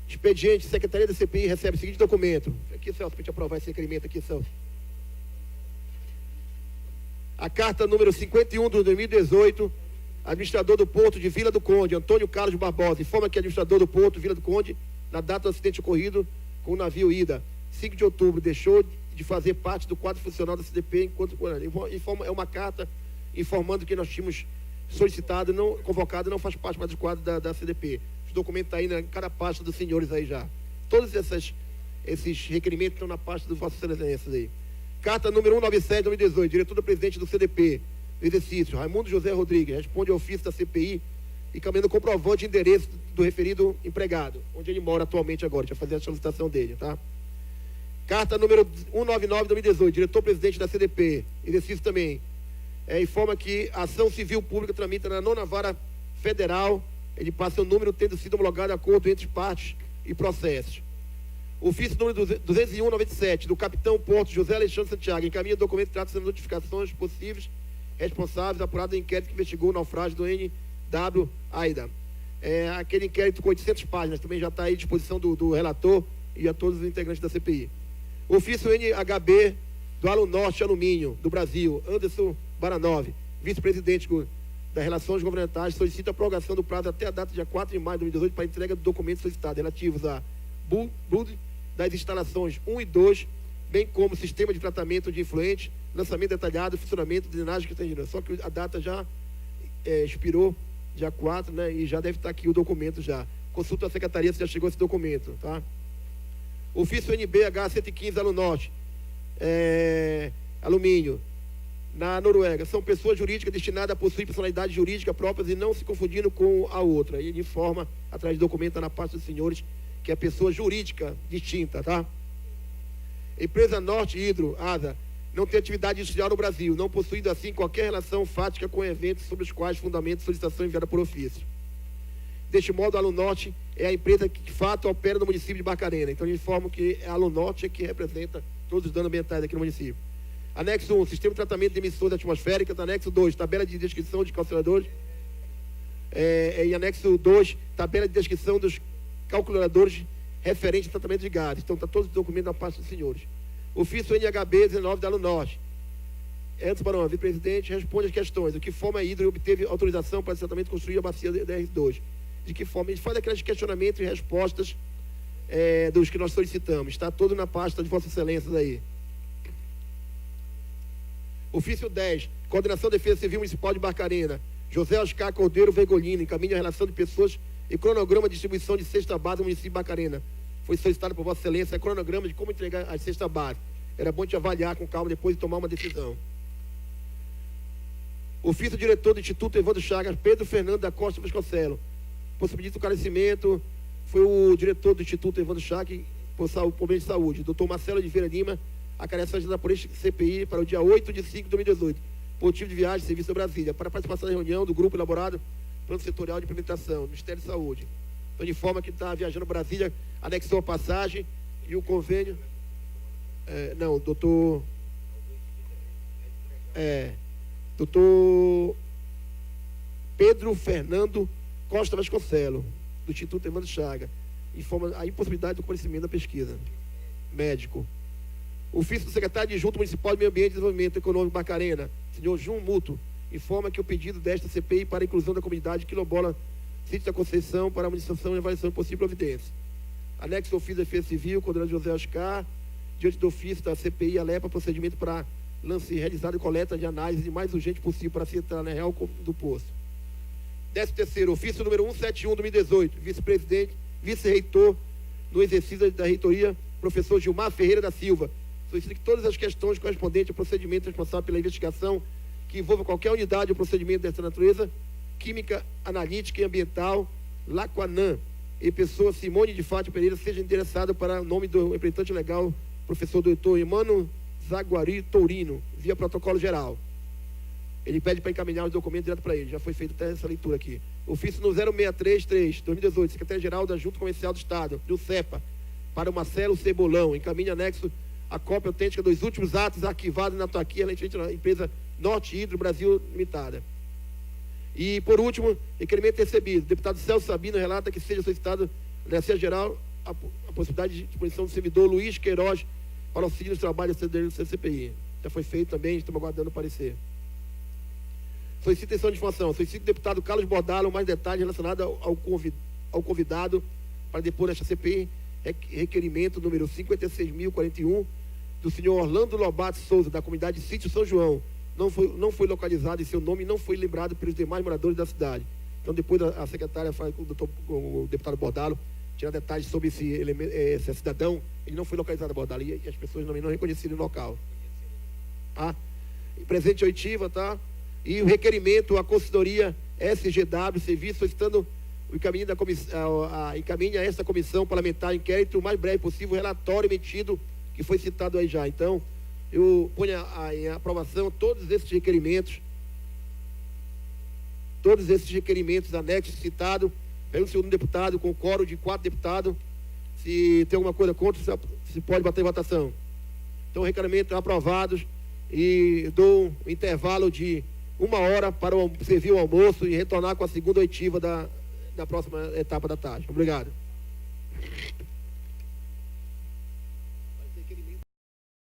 Expediente, Secretaria da CPI recebe o seguinte documento. Aqui, Celso, para gente aprovar esse requerimento aqui, Celso. A carta número 51 de 2018, administrador do Porto de Vila do Conde, Antônio Carlos Barbosa, informa que administrador do Porto Vila do Conde, na data do acidente ocorrido com o navio Ida, 5 de outubro, deixou de fazer parte do quadro funcional da CDP enquanto é uma carta informando que nós tínhamos solicitado, não convocado, não faz parte mais do quadro da CDP. Os documentos estão aí na cada pasta dos senhores aí já. Todos esses requerimentos estão na pasta do Vossa Excelência aí. Carta número 197 de 2018, diretor do presidente do CDP, do exercício, Raimundo José Rodrigues, responde ao ofício da CPI e caminhando comprovante de endereço do referido empregado, onde ele mora atualmente agora, deixa eu fazer a solicitação dele, tá? Carta número 199 de 2018, diretor-presidente da CDP, exercício também, informa que a ação civil pública tramita na 9ª Vara Federal, ele passa o número tendo sido homologado de acordo entre partes e processos. Ofício número 201/97, do capitão Porto José Alexandre Santiago, encaminha documento que trata de notificações possíveis responsáveis apurado do inquérito que investigou o naufrágio do NW Aida. Aquele inquérito com 800 páginas, também já está aí à disposição do relator e a todos os integrantes da CPI. Ofício NHB do Alunorte Alumínio, do Brasil, Anderson Baranov, vice-presidente das Relações Governamentais, solicita a prorrogação do prazo até a data de dia 4 de maio de 2018 para a entrega do documento solicitado relativos a BUD das instalações 1 e 2, bem como sistema de tratamento de influentes, lançamento detalhado, funcionamento, drenagem que tem. Só que a data já expirou, dia 4, né? E já deve estar aqui o documento já. Consulta a secretaria se já chegou esse documento, tá? Ofício NBH 115 Alunorte, alumínio, na Noruega. São pessoas jurídicas destinadas a possuir personalidade jurídica próprias e não se confundindo com a outra. Ele informa, através do documento, na parte dos senhores, que é pessoa jurídica distinta, tá? Empresa Norte Hidro, ASA, não tem atividade industrial no Brasil, não possuindo assim qualquer relação fática com eventos sobre os quais fundamenta solicitação enviada por ofício. Deste modo, a Alunorte é a empresa que de fato opera no município de Barcarena. Então, eles informam que a Alunorte é que representa todos os danos ambientais aqui no município. Anexo 1, sistema de tratamento de emissões atmosféricas. Anexo 2, tabela de descrição de calculadores. E anexo 2, tabela de descrição dos calculadores referentes ao tratamento de gases. Então, está todos os documentos na parte dos senhores. Ofício NHB 19 da Alunorte. Edson Barão, vice-presidente, responde as questões. De que forma a Hidro obteve autorização para esse tratamento construir a bacia DR2? De que forma? A gente faz aqueles questionamentos e respostas dos que nós solicitamos. Está todo na pasta de Vossa Excelência aí. Ofício 10, Coordenação de Defesa Civil Municipal de Barcarena. José Oscar Cordeiro Vergolino, encaminha a relação de pessoas e cronograma de distribuição de cesta base no município de Barcarena. Foi solicitado por Vossa Excelência cronograma de como entregar a cesta base. Era bom te avaliar com calma depois de tomar uma decisão. Ofício diretor do Instituto Evandro Chagas, Pedro Fernando da Costa Vasconcelos. Possibilita o carecimento, foi o diretor do Instituto Evandro Chagas por problema de saúde, doutor Marcelo de Vieira Lima, a careção da polícia CPI para o dia 8 de 5 de 2018, por motivo de viagem de serviço a Brasília, para participação da reunião do grupo elaborado plano setorial de implementação, do Ministério da Saúde. Então, de forma que está viajando a Brasília, anexou a passagem e o convênio. Doutor Pedro Fernando Costa Vasconcelos, do Instituto Evandro Chagas, informa a impossibilidade do conhecimento da pesquisa. Médico. Ofício do secretário adjunto municipal de Meio Ambiente e Desenvolvimento Econômico Barcarena, senhor Jun Muto, informa que o pedido desta CPI para a inclusão da comunidade quilombola Sítio da Conceição para a administração e avaliação de possível providência. Anexo ao ofício da Defesa Civil, coordenador José Oscar, diante do ofício da CPI, alepa procedimento para lance realizado e coleta de análise o mais urgente possível para se entrar na real do poço. 13º, ofício número 171 de 2018, vice-presidente, vice-reitor no exercício da reitoria, professor Gilmar Ferreira da Silva, solicita que todas as questões correspondentes ao procedimento responsável pela investigação que envolva qualquer unidade ou procedimento dessa natureza, química, analítica e ambiental, Laquanã, e pessoa Simone de Fátima Pereira seja endereçado para o nome do representante legal, professor doutor Emmanuel Zaguari Tourino, via protocolo geral. Ele pede para encaminhar os documentos direto para ele. Já foi feita até essa leitura aqui. Ofício no 0633, 2018, Secretaria-Geral da Junta Comercial do Estado, do CEPA, para o Marcelo Cebolão. Encaminhe anexo a cópia autêntica dos últimos atos arquivados na autarquia da empresa Norte Hidro Brasil Limitada. E, por último, requerimento recebido. O deputado Celso Sabino relata que seja solicitado na Delegacia-Geral a possibilidade de disposição do servidor Luiz Queiroz para auxílio nos trabalhos do CCPI. Já foi feito também, estamos aguardando o parecer. Solicito extensão de informação. Solicito o deputado Carlos Bordalo mais detalhes relacionados ao convidado para depor nesta CPI, requerimento número 56.041, do senhor Orlando Lobato Souza, da comunidade Sítio São João. Não foi localizado e seu nome não foi lembrado pelos demais moradores da cidade. Então, depois a secretária fala com o deputado Bordalo, tirar detalhes sobre esse cidadão. Ele não foi localizado a Bordalo e as pessoas não reconheceram o local. Tá? Presente oitiva, tá? E o requerimento à consultoria SGW, serviço, solicitando o encaminhe a esta comissão parlamentar inquérito o mais breve possível o relatório emitido, que foi citado aí já. Então, eu ponho em aprovação todos esses requerimentos anexos citados. Pelo segundo deputado, com quórum de 4 deputados. Se tem alguma coisa contra, se pode bater em votação. Então, requerimentos aprovados e dou um intervalo de 1 hora para servir o almoço e retornar com a segunda oitiva da próxima etapa da tarde. Obrigado.